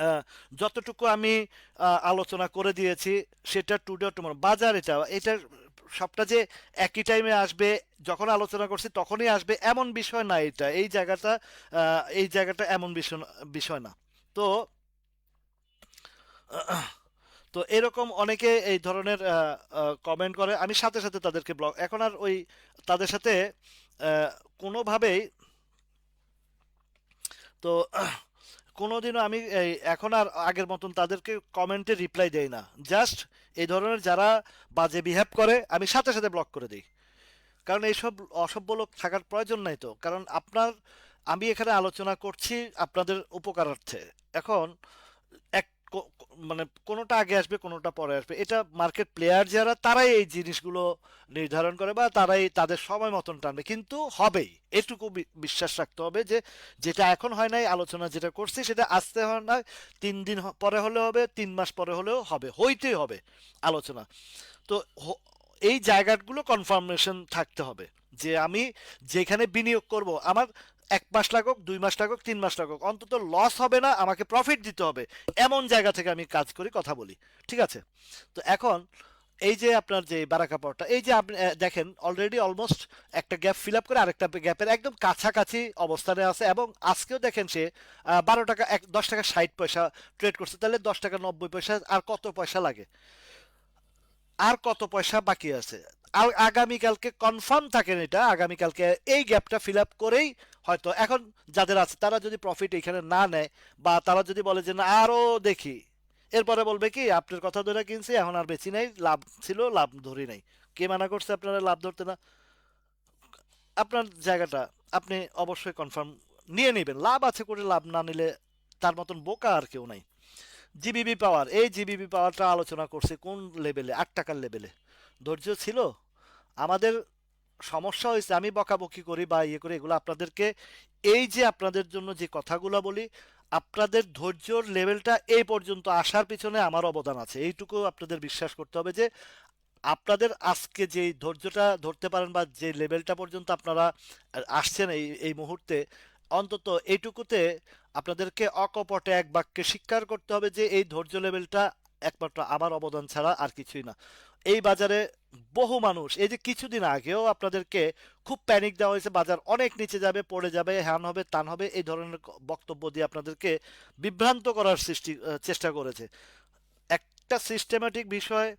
আহ, যতটুকু আমি আলোচনা করে দিয়েছি, সেটা টুডে টুমরো বাজার, এটা এটা সবটা যে একই টাইমে আসবে, যখন আলোচনা করছি তখনই আসবে এমন বিষয় না। এটা এই জায়গাটা এমন বিষয় বিষয় না। তো তো এরকম অনেকে এই ধরনের কমেন্ট করে, আমি সাথে সাথে তাদেরকে ব্লক, এখন আর ওই তাদের সাথে আহ, কোনোভাবেই, তো কোনোদিনও আমি এই এখন আর আগের মতন তাদেরকে কমেন্টে রিপ্লাই দেই না। জাস্ট এই ধরনের যারা বাজে বিহেভ করে আমি সাথে সাথে ব্লক করে দিই, কারণ এইসব অসভ্য লোক থাকার প্রয়োজন নাই তো। কারণ আমি এখানে আলোচনা করছি আপনাদের উপকারার্থে। এখন এক মানে কোনোটা আগে আসবে কোনোটা পরে আসবে, এটা মার্কেট প্লেয়ার যারা তারাই এই জিনিসগুলো নির্ধারণ করে, বা তারাই তাদের সময় মতন টানবে, কিন্তু হবেই, এটুকু বিশ্বাস রাখতে হবে যে যেটা এখন হয় নাই, আলোচনা যেটা করছি সেটা আসতে হয় না, 3 দিন পরে হলেও হবে, 3 মাস পরে হলেও হবে, হইতেই হবে আলোচনা। তো এই জায়গাগুলো কনফার্মেশন থাকতে হবে যে আমি যেখানে বিনিয়োগ করব, আমার 1 মাস লাগুক, 2 মাস লাগুক, 3 মাস লাগুক, অন্তত লস হবে না, আমাকে প্রফিট দিতে হবে, এমন জায়গা থেকে আমি কাজ করি, কথা বলি। ঠিক আছে? তো এখন এই যে আপনার যে বারাকা পাওয়ারটা, এই যে আপনি দেখেন অলরেডি অলমোস্ট একটা গ্যাপ ফিল আপ করে আরেকটা গ্যাপের একদম কাছাকাছি অবস্থানে আছে, এবং আজকেও দেখেন সে 12 টাকা 10 টাকা 60 পয়সা ট্রেড করছে, তাহলে 10 টাকা 90 পয়সা, আর কত পয়সা লাগে, আর কত পয়সা বাকি আছে। আর আগামীকালকে কনফার্ম থাকেন, এটা আগামীকালকে এই গ্যাপটা ফিল আপ করেই হয়তো, এখন যাদের আছে তারা যদি প্রফিট এখানে না নেয়, বা তারা যদি বলে যে না আরো দেখি, এরপরে বলবে কি আপনার কথা ধরে কিনছি, এখন আর বেশি নাই, লাভ ছিল লাভ ধরি নাই। কে মানা করছে আপনারা লাভ ধরতে না? আপনার জায়গাটা আপনি অবশ্যই কনফার্ম নিয়ে নেবেন, লাভ আছে করে লাভ না নিলে তার মতন বোকা আর কেউ নাই। জিবিবি পাওয়ার, এই জিবিবি পাওয়ারটা আলোচনা করছে কোন লেভেলে, 8 টাকার লেভেলে। ধৈর্য ছিল আমাদের। সমস্যা হয়েছে আমি বকাবকি করি বা ইয়ে করি এগুলো আপনাদেরকে, এই যে আপনাদের জন্য যে কথাগুলো বলি, আপনাদের ধৈর্যর লেভেলটা এই পর্যন্ত আসার পিছনে আমার অবদান আছে, এইটুকু আপনাদের বিশ্বাস করতে হবে যে আপনাদের আজকে যে ধৈর্যটা ধরতে পারেন বা যে লেভেলটা পর্যন্ত আপনারা আসছেন এই এই মুহূর্তে, অন্তত এইটুকুতে আপনাদেরকে অকপটে এক বাক্যে স্বীকার করতে হবে যে এই ধৈর্য লেভেলটা একমাত্র আমার অবদান ছাড়া আর কিছুই না। এই বাজারে বহু মানুষ, এই যে কিছুদিন আগেও আপনাদেরকে খুব প্যানিক দেওয়া হয়েছে, বাজার অনেক নিচে যাবে, পড়ে যাবে, হ্যান হবে তান হবে, এই ধরনের বক্তব্য দিয়ে আপনাদেরকে বিভ্রান্ত করার চেষ্টা করেছে। একটা সিস্টেম্যাটিক বিষয়,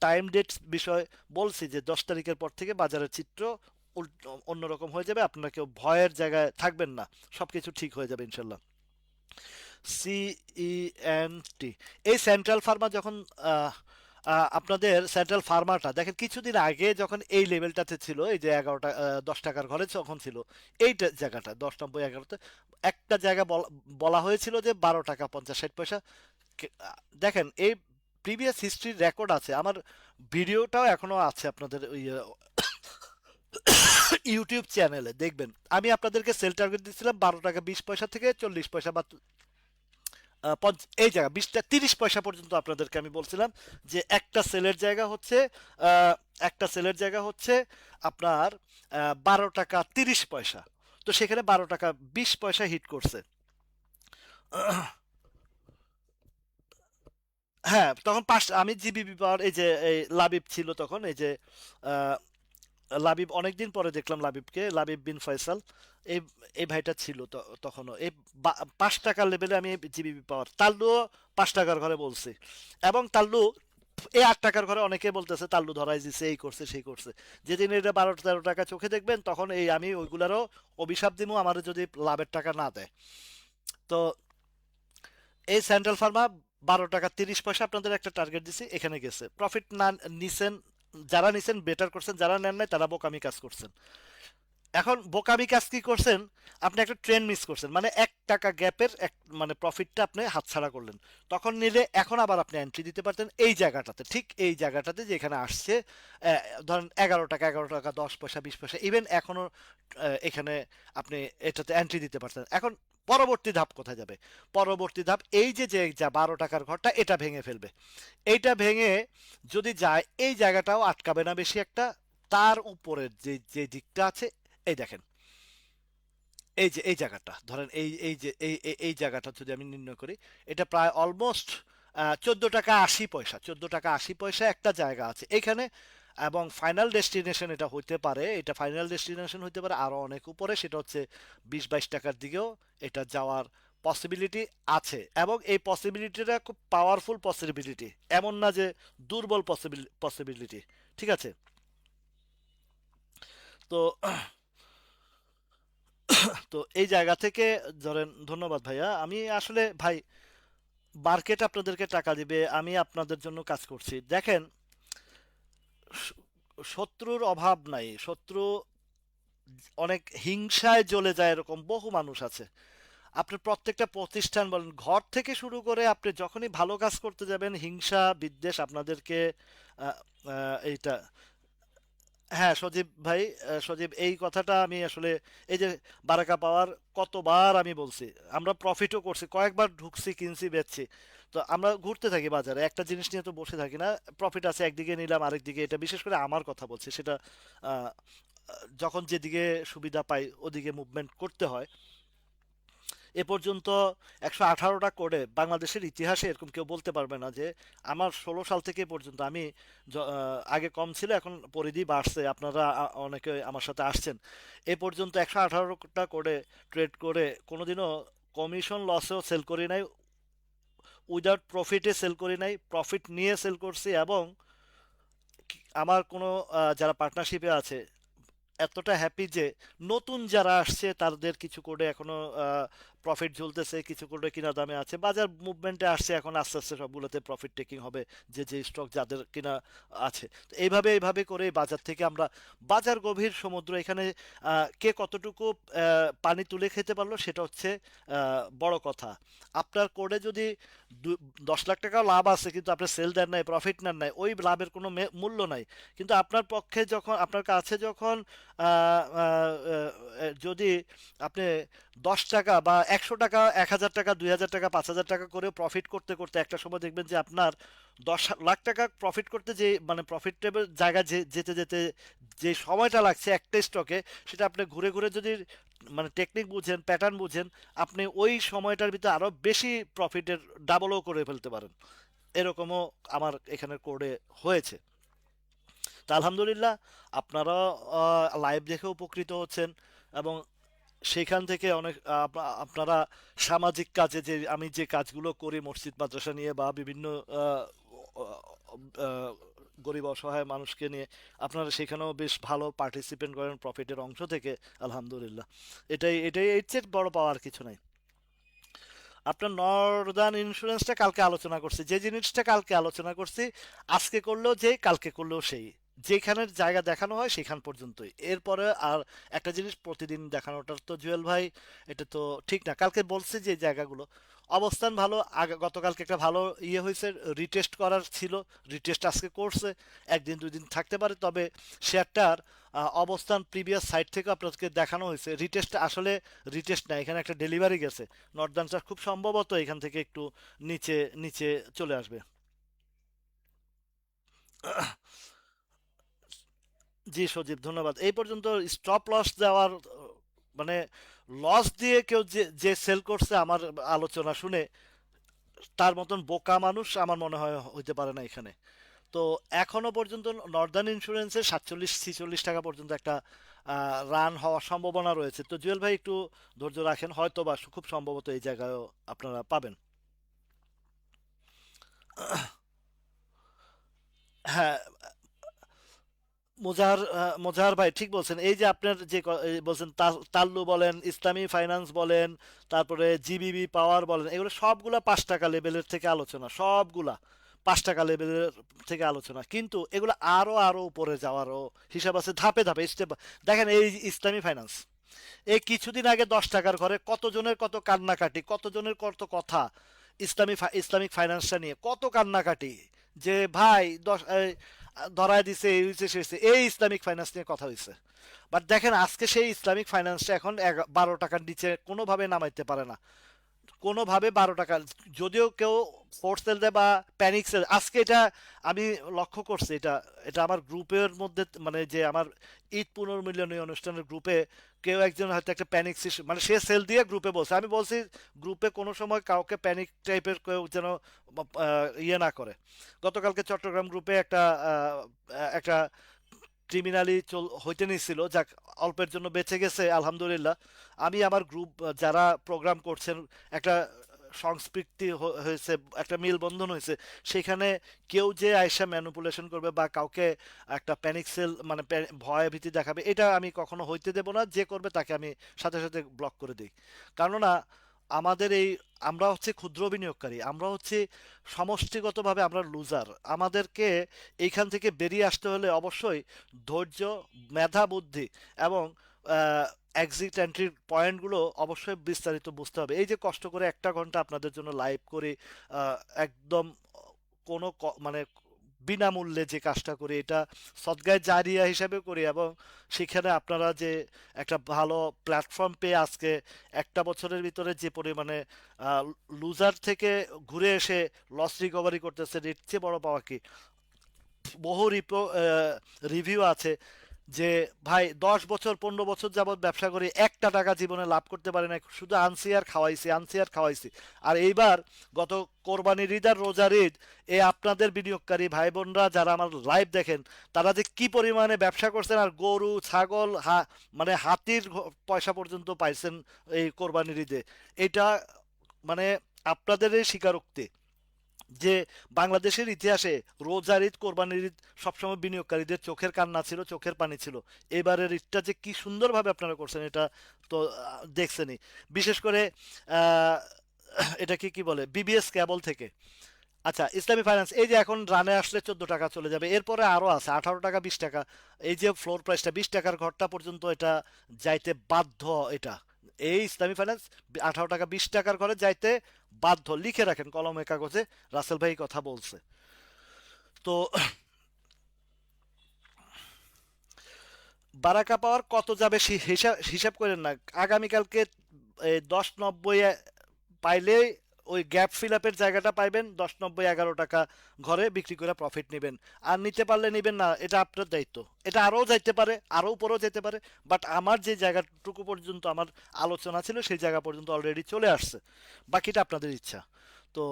টাইম ডেট বিষয় বলছি যে 10 তারিখের পর থেকে বাজারের চিত্র অন্যরকম হয়ে যাবে, আপনারা কেউ ভয়ের জায়গায় থাকবেন না, সবকিছু ঠিক হয়ে যাবে ইনশাল্লাহ। সিইএনটি, এই সেন্ট্রাল ফার্মা যখন আপনাদের সেন্ট্রাল ফার্মাটা দেখেন কিছুদিন আগে যখন এই লেভেলটাতে ছিল, এই যে 11 টাকা 10 টাকার ঘরে যখন ছিল, এইটা জায়গাটা 10.90 11-তে একটা জায়গা বলা হয়েছিল যে 12 টাকা 50 60 পয়সা। দেখেন এই প্রিভিয়াস হিস্ট্রির রেকর্ড আছে, আমার ভিডিওটাও এখনো আছে আপনাদের ওই ইউটিউব চ্যানেলে দেখবেন। আমি আপনাদেরকে সেল টার্গেট দিচ্ছিলাম 12 টাকা 20 পয়সা থেকে 40 পয়সা বা এই জায়গা 20 টা 30 পয়সা পর্যন্ত আপনাদেরকে আমি বলছিলাম যে আহ, একটা সেলের জায়গা হচ্ছে আপনার 12 টাকা 30 পয়সা। তো সেখানে 12 টাকা 20 পয়সা হিট করছে। হ্যাঁ তখন আমি জিবিবি পাওয়ার এই যে এই লাবিব ছিল তখন, এই যে আহ, লাবিব অনেকদিন পরে দেখলাম লাবিবকে, লাবিব বিন ফয়সাল, এই এই ভাইটা ছিল তখনও এই 5 টাকার লেভেলে আমি জিবিবি পাওয়ার, তাল্লুও 5 টাকার ঘরে বলছি। এবং তাল্লু এই 8 টাকার ঘরে অনেকে বলতেছে তাল্লু ধরাই দিছে, এই করছে সেই করছে। যেদিন এটা 12 13 টাকা চোখে দেখবেন তখন এই আমি ওইগুলারও অভিশাপ দিমু আমার যদি লাভের টাকা না দেয়। তো এই সেন্ট্রাল ফার্মা 12 টাকা 30 পয়সা আপনাদের একটা টার্গেট দিছি, এখানে গেছে প্রফিট না নিছেন, যারা নিছেন বেটার করছেন, যারা নেন নাই তারা বোকামি কাজ করছেন। এখন বোকামি কাজ কি করছেন, আপনি একটা ট্রেন মিস করছেন, মানে 1 টাকা গ্যাপের এক মানে প্রফিটটা আপনি হাতছাড়া করলেন। তখন নিলে এখন আবার আপনি এন্ট্রি দিতে পারতেন এই জায়গাটাতে, ঠিক এই জায়গাটাতে যেখানে আসছে ধরেন 11 টাকা 11 টাকা 10 পয়সা 20 পয়সা ইভেন এখনো এখানে আপনি এটাতে এন্ট্রি দিতে পারতেন। এখন পরবর্তী ধাপ কোথায় যাবে, পরবর্তী ধাপ এই যে যে যা 12 টাকার ঘরটা এটা ভেঙে ফেলবে। এইটা ভেঙে যদি যায় এই জায়গাটাও আটকাবে না বেশি একটা, তার উপরের যে যে দিকটা আছে, এই দেখেন এই যে এই জায়গাটা ধরেন এই এই যে এই জায়গাটা যদি আমি নির্ণয় করি, এটা প্রায় অলমোস্ট 14 টাকা 80 পয়সা, 14 টাকা 80 পয়সা একটা জায়গা আছে এখানে। এবং ফাইনাল ডেস্টিনেশন এটা হইতে পারে, এটা ফাইনাল ডেস্টিনেশন হইতে পারে আরো অনেক উপরে, সেটা হচ্ছে 20 22 টাকার দিকেও এটা যাওয়ার পসিবিলিটি আছে। এবং এই পসিবিলিটিটা খুব পাওয়ারফুল পসিবিলিটি, এমন না যে দুর্বল পসিবিলিটি। ঠিক আছে। তো তো এই জায়গা থেকে ধরেন, ধন্যবাদ ভাইয়া, আমি আসলে ভাই মার্কেট আপনাদেরকে টাকা দিবে, আমি আপনাদের জন্য কাজ করছি। দেখেন শ- শত্রুর অভাব নাই, শত্রু অনেক হিংসায় জ্বলে যায় এরকম বহু মানুষ আছে। আপনি প্রত্যেকটা প্রতিষ্ঠান বলেন ঘর থেকে শুরু করে আপনি যখনই ভালো কাজ করতে যাবেন হিংসা বিদ্বেষ আপনাদেরকে আহ, এইটা। হ্যাঁ সজীব ভাই, সজীব এই কথাটা আমি আসলে এই যে বারাকা পাওয়ার কতবার আমি বলছি, আমরা প্রফিটও করছি, কয়েকবার ঢুকছি কিনছি বেচছি। তো আমরা ঘুরতে থাকি বাজারে, একটা জিনিস নিয়ে তো বসে থাকি না। প্রফিট আছে একদিকে নিলাম আরেক দিকে, এটা বিশেষ করে আমার কথা বলছি, সেটা আহ, যখন যেদিকে সুবিধা পাই ওদিকে মুভমেন্ট করতে হয়। এ পর্যন্ত 118টা করে বাংলাদেশের ইতিহাসে এরকম কেউ বলতে পারবে না যে আমার 16 সাল থেকে এ পর্যন্ত আমি আগে কম ছিল এখন পরিধি বাড়ছে, আপনারা অনেকে আমার সাথে আসছেন, এ পর্যন্ত 118টা করে ট্রেড করে কোনোদিনও কমিশন লসেও সেল করি নাই, উইদাউট প্রফিটে সেল করি নাই, প্রফিট নিয়ে সেল করছি। এবং আমার কোনো যারা পার্টনারশিপে আছে এতটা হ্যাপি যে নতুন যারা আসছে তাদের কিছু করে এখনো প্রফিট ঝুলতেছে, কিছু করে কিনা দামে আছে, বাজার মুভমেন্টে আসছে, এখন আস্তে আস্তে সবগুলোতে প্রফিট টেকিং হবে, যে যে স্টক যাদের কিনা আছে। তো এইভাবে করে বাজার থেকে আমরা, বাজার গভীর সমুদ্র, এখানে কে কতটুকু পানি তুলে খেতে পারলো সেটা হচ্ছে বড় কথা। আপনার কোডে যদি 10 লাখ টাকা লাভ আছে কিন্তু আপনি সেল দেন নাই, প্রফিট নেন নাই, ওই লাভের কোনো মূল্য নাই। কিন্তু আপনার পক্ষে যখন, আপনার কাছে যখন যদি আপনি 10 টাকা বা 100 টাকা, 1,000 টাকা, 2,000 টাকা, 5,000 টাকা করে প্রফিট করতে করতে একটা সময় দেখবেন যে আপনার 10 লাখ টাকা প্রফিট করতে, যে মানে প্রফিটেবল জায়গায় যেতে যেতে যে সময়টা লাগছে একটা স্টকে, সেটা আপনি ঘুরে ঘুরে যদি মানে টেকনিক বুঝেন, প্যাটার্ন বুঝেন, আপনি ওই সময়টার ভিতরে আরো বেশি প্রফিটের ডাবলও করে ফেলতে পারেন। এরকমও আমার এখানের কোডে হয়েছে। তা আলহামদুলিল্লাহ, আপনারা লাইভ দেখে উপকৃত হচ্ছেন, এবং সেখান থেকে অনেক আপনারা সামাজিক কাজে, যে আমি যে কাজগুলো করি মসজিদ মাদ্রাসা নিয়ে বা বিভিন্ন আহ, আহ, গরিব অসহায় মানুষকে নিয়ে, আপনারা সেখানেও বেশ ভালো পার্টিসিপেট করেন প্রফিটের অংশ থেকে। আলহামদুলিল্লাহ, এটাই এর চেয়ে বড় পাওয়ার কিছু নাই। আপনার নর্দার্ন ইন্স্যুরেন্সটা কালকে আলোচনা করছি, যে জিনিসটা কালকে আলোচনা করছি, আজকে করলেও যে, কালকে করলেও সেই, যেখানের জায়গা দেখানো হয় সেখান পর্যন্তই, এরপরে আর একটা জিনিস প্রতিদিন দেখানোটার তো জুয়েল ভাই, এটা তো ঠিক না। কালকে বলছি যে জায়গাগুলো অবস্থান ভালো, আগে গতকালকে একটা ভালো হয়েছে, রিটেস্ট করার ছিল, রিটেস্ট আজকে করছে, একদিন দুই দিন থাকতে পারে, তবে শেয়ারটার অবস্থান প্রিভিয়াস সাইট থেকে আপনাদেরকে দেখানো হয়েছে, রিটেস্ট আসলে রিটেস্ট না, এখানে একটা ডেলিভারি গেছে, নর্দার্নটা খুব সম্ভবত এখান থেকে একটু নিচে নিচে চলে আসবে। জি সজীব, ধন্যবাদ। এই পর্যন্ত স্টপ লস দেওয়ার মানে লস দিয়ে কেউ যে যে সেল করছে আমার আলোচনা শুনে, তার মতন বোকা মানুষ আমার মনে হয় হইতে পারে না এখানে। তো এখনো পর্যন্ত নর্দার্ন ইন্স্যুরেন্সের 47-46 টাকা পর্যন্ত একটা রান হওয়ার সম্ভাবনা রয়েছে। তো জুয়েল ভাই একটু ধৈর্য রাখেন, হয়তো বা খুব সম্ভবত এই জায়গায়ও আপনারা পাবেন। হ্যাঁ, মোজাহার ভাই ঠিক বলছেন। এই যে আপনার যে এই বলছেন, তাল্লু বলেন, ইসলামী ফাইন্যান্স বলেন, তারপরে জিবিবি পাওয়ার বলেন, এগুলো সবগুলা 5 টাকা লেভেলের থেকে আলোচনা, সবগুলা 5 টাকা লেভেলের থেকে আলোচনা, কিন্তু এগুলো আরো আরো উপরে যাওয়ারও হিসাব আছে, ধাপে ধাপে স্টেপ। দেখেন এই ইসলামী ফাইন্যান্স, এই কিছুদিন আগে 10 টাকার ঘরে কতজনের কত কান্নাকাটি, কতজনের কত কথা, ইসলামিক ফাইন্যান্সটা নিয়ে কত কান্নাকাটি, যে ভাই ধরায় দিছে, এই হয়েছে সে হয়েছে, এই ইসলামিক ফাইন্যান্স নিয়ে কথা হয়েছে। বাট দেখেন আজকে সেই ইসলামিক ফাইন্যান্সটা এখন 12 টাকার নিচে কোনোভাবে নামাইতে পারে না, কোনোভাবে 12 টাকা। যদিও কেউ ফোর্স সেল দেয় বা প্যানিক সেল, আজকে এটা আমি লক্ষ্য করছি, এটা এটা আমার গ্রুপের মধ্যে, মানে যে আমার ঈদ পুনর্মিলনী অনুষ্ঠানের গ্রুপে কেউ একজন হয়তো একটা প্যানিক, মানে সে সেল দিয়ে গ্রুপে বলছে, আমি বলছি গ্রুপে কোনো সময় কাউকে প্যানিক টাইপের কেউ যেন না করে। গতকালকে চট্টগ্রাম গ্রুপে একটা ক্রিমিনালি হইতে নিছিল, যাক অল্পের জন্য বেঁচে গেছে আলহামদুলিল্লাহ। আমি আমার গ্রুপ যারা প্রোগ্রাম করছেন, একটা সংস্কৃতি হয়েছে, একটা মেলবন্ধন হয়েছে, সেখানে কেউ যে আয়সা ম্যানুপুলেশন করবে বা কাউকে একটা প্যানিক সেল, মানে ভয় ভীতি দেখাবে, এটা আমি কখনো হইতে দেব না। যে করবে তাকে আমি সাথে সাথে ব্লক করে দিই। কেননা আমাদের এই, আমরা হচ্ছে ক্ষুদ্র বিনিয়োগকারী, আমরা হচ্ছে সমষ্টিগতভাবে আমরা লুজার। আমাদেরকে এইখান থেকে বেরিয়ে আসতে হলে অবশ্যই ধৈর্য, মেধা, বুদ্ধি এবং এক্সিট এন্ট্রির পয়েন্টগুলো অবশ্যই বিস্তারিত বুঝতে হবে। এই যে কষ্ট করে 1 ঘন্টা আপনাদের জন্য লাইভ করি, একদম কোনো মানে বিনামূল্যে যে কাজটা করি, এটা সদগায়ে জারিয়া হিসাবে করি, এবং সেখানে আপনারা যে একটা ভালো প্ল্যাটফর্ম পেয়ে আজকে একটা বছরের ভিতরে যে পরিমাণে লুজার থেকে ঘুরে এসে লস রিকভারি করতেছে, এর চেয়ে বড় পাওয়া কি? বহু রিভিউ আছে যে ভাই 10 বছর 15 বছর যাবত ব্যবসা করে একটা টাকা জীবনে লাভ করতে পারে না, শুধু আনছি আর খাওয়াইছি, আনছি আর খাওয়াইছি। আর এইবার গত কোরবানির ঈদ আর রোজার ঈদ, এ আপনাদের বিনিয়োগকারী ভাই বোনরা যারা আমার লাইভ দেখেন, তারা যে কি পরিমাণে ব্যবসা করছেন, আর গরু ছাগল মানে হাতির পয়সা পর্যন্ত পাইছেন এই কোরবানির ঈদে, এটা মানে আপনাদের এই স্বীকারোক্তি। যে বাংলাদেশের ইতিহাসে রোজার ঈদ, কোরবানির ঈদ সবসময় বিনিয়োগকারীদের চোখের কান্না ছিল, চোখের পানি ছিল। এবারের ঈদটা যে কি সুন্দরভাবে আপনারা করছেন এটা তো দেখছেনই। বিশেষ করে আহ, এটাকে কি বলে, বিবিএস কেবল থেকে। আচ্ছা, ইসলামী ফাইন্যান্স এই যে এখন রানে আসলে 14 টাকা চলে যাবে, এরপরে আরো আছে 18 টাকা, 20 টাকা। এই যে ফ্লোর প্রাইসটা 20 টাকার ঘরটা পর্যন্ত এটা যাইতে বাধ্য। এটা এই ইসলামী ফাইন্যান্স 18 টাকা, 20 টাকার ঘরে যাইতে বাধ্য। লিখে রাখেন কলমে কাগজে, রাসেল ভাই কথা বলছে। তো বারাকা পাওয়ার কত যাবে হিসাব হিসাব করেন না। আগামীকালকে 10.90 পাইলে ওই গ্যাপ ফিল আপের জায়গাটা পাইবেন, 10.90 11 টাকা ঘরে বিক্রি করে প্রফিট নেবেন। আর নিতে পারলে নেবেন, না এটা আপনার দায়িত্ব। এটা আরও যাইতে পারে, আরও উপরেও যেতে পারে, বাট আমার যে জায়গাটুকু পর্যন্ত আমার আলোচনা ছিল সেই জায়গা পর্যন্ত অলরেডি চলে আসছে। বাকিটা আপনাদের ইচ্ছা। তো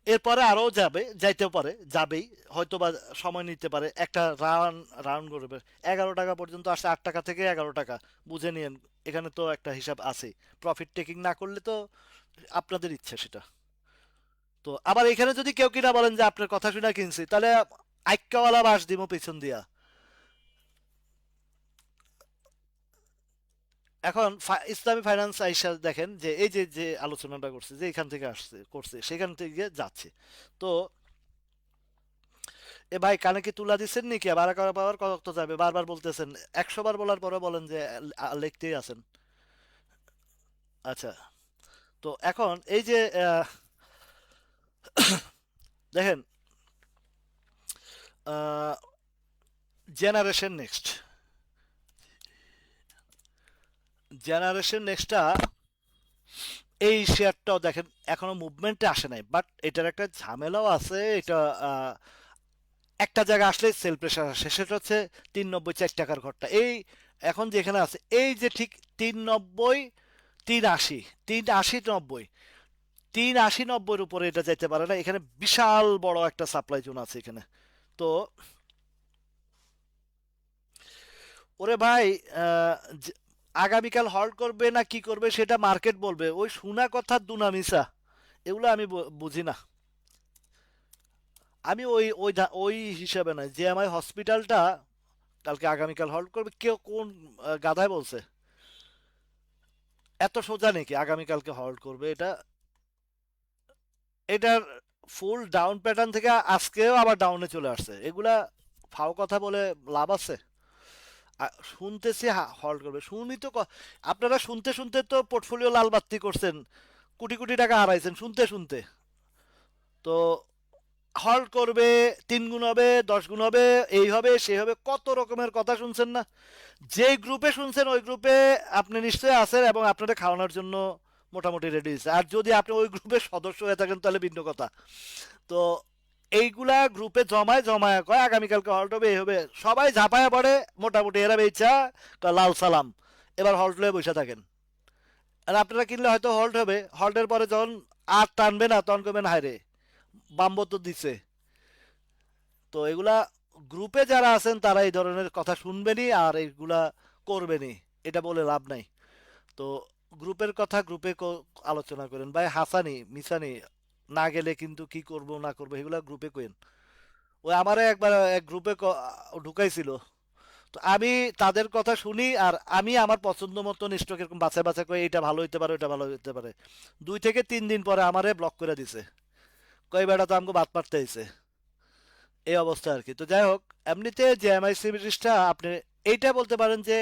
এরপরে আরও যাবে, যাইতেও পারে, যাবেই হয়তো, বা সময় নিতে পারে। একটা রাউন্ড করবে 11 টাকা পর্যন্ত আসছে, 8 টাকা থেকে 11 টাকা, বুঝে নিন। এখানে তো একটা হিসাব আছেই। প্রফিট টেকিং না করলে তো আপনাদের ইচ্ছা সেটা। তো আবার এখানে যদি কেউ কিনা বলেন যে আপনার কথা শুনে কিনছি, তাহলে আইক্কাওয়ালা বাস দিব পেছন দিয়া। এখন ইসলামী ফাইন্যান্স আইসা দেখেন যে এই যে যে আলোচনাটা করছে, যে এখান থেকে আসছে করছে, সেখান থেকে যাচ্ছে। তো এ ভাই কানে কি তুলা দিচ্ছেন নাকি? বারা করা পাওয়ার কত যাবে বারবার বলতেছেন। 100 বার বলার পরে বলেন যে লিখতেই আছেন। আচ্ছা, তো এখন এই যে দেখেন, জেনারেশন নেক্সট, জেনারেশন নেক্সটটা এই শেয়ারটাও দেখেন এখনো মুভমেন্টে আসে নাই, বাট এটার একটা ঝামেলাও আছে। এটা আহ, একটা জায়গা আসলে সেল প্রেশার আসে, সেটা হচ্ছে 3.90 4 টাকার ঘরটা। এই এখন যেখানে আছে এই যে ঠিক 3.90, 3.80, 3.80 90, 3.80 90-এর উপরে এটা যেতে পারে না। এখানে বিশাল বড় একটা সাপ্লাই জোন আছে এখানে। তো ওরে ভাই, আহ, যে- আগামীকাল হল্ট করবে না কি করবে সেটা মার্কেট বলবে। ওই শোনা কথা দুনা মিশা, এগুলো আমি বুঝি না। আমি ওই ওই ওই হিসাবে নয়। জেএমআই হসপিটালটা কালকে আগামীকাল হল্ট করবে, কেউ কোন গাধায় বলছে? এত সোজা নাকি আগামীকালকে হল্ট করবে এটা? এটার ফুল ডাউন প্যাটার্ন থেকে আজকেও আবার ডাউনে চলে আসছে। এগুলা ফাও কথা বলে লাভ আছে? শুনতেছি হল্ট করবে, শুনি তো আপনারা শুনতে শুনতে তো পোর্টফোলিও লাল বাত্তি করছেন, কোটি কোটি টাকা হারাইছেন শুনতে শুনতে। তো হল্ট করবে, 3 গুণ হবে, 10 গুণ হবে, এই হবে সেই হবে, কত রকমের কথা শুনছেন না? যেই গ্রুপে শুনছেন ওই গ্রুপে আপনি নিশ্চয়ই আছেন, এবং আপনাদের খাওয়ানোর জন্য মোটামুটি রেডি আছে। আর যদি আপনি ওই গ্রুপের সদস্য হয়ে থাকেন তাহলে ভিন্ন কথা। তো এইগুলা গ্রুপে জমায় জমায় কয় আগামীকালকে হল্ট হবে, এই হবে, সবাই ঝাঁপায়া পড়ে। মোটামুটি এরা বেচা লাল সালাম, এবার হল্ট লয়ে বসে থাকেন। আর আপনারা কিনলে হয়তো হল্ট হবে, হল্টের পরে যখন আর টানবে না তখন কবেন হায় রে, বাম্বো তো দিছে। তো এগুলা গ্রুপে যারা আছেন তারা এই ধরনের কথা শুনবেনই, আর এইগুলা করবেনই, এটা বলে লাভ নাই। তো গ্রুপের কথা গ্রুপে আলোচনা করেন ভাই, হাসানি মিসানি না গেলে কিন্তু কি করব না করবো এগুলা গ্রুপে কইেন। ওই আমারে একবার এক গ্রুপে ঢুকাইছিল। তো আমি তাদের কথা শুনি, আর আমি আমার পছন্দ মতন স্টক এরকম বাছাই বাছাই করে এটা ভালো হইতে পারে ওইটা ভালো হইতে পারে। 2 থেকে 3 দিন পরে আমারে ব্লক করে দিছে, কই বেটা তো আমাকে বাদ পারতে হয়েছে। এই অবস্থা আর কি। তো যাই হোক, এমনিতে যে এমআই সিরিজটা আপনি এইটা বলতে পারেন যে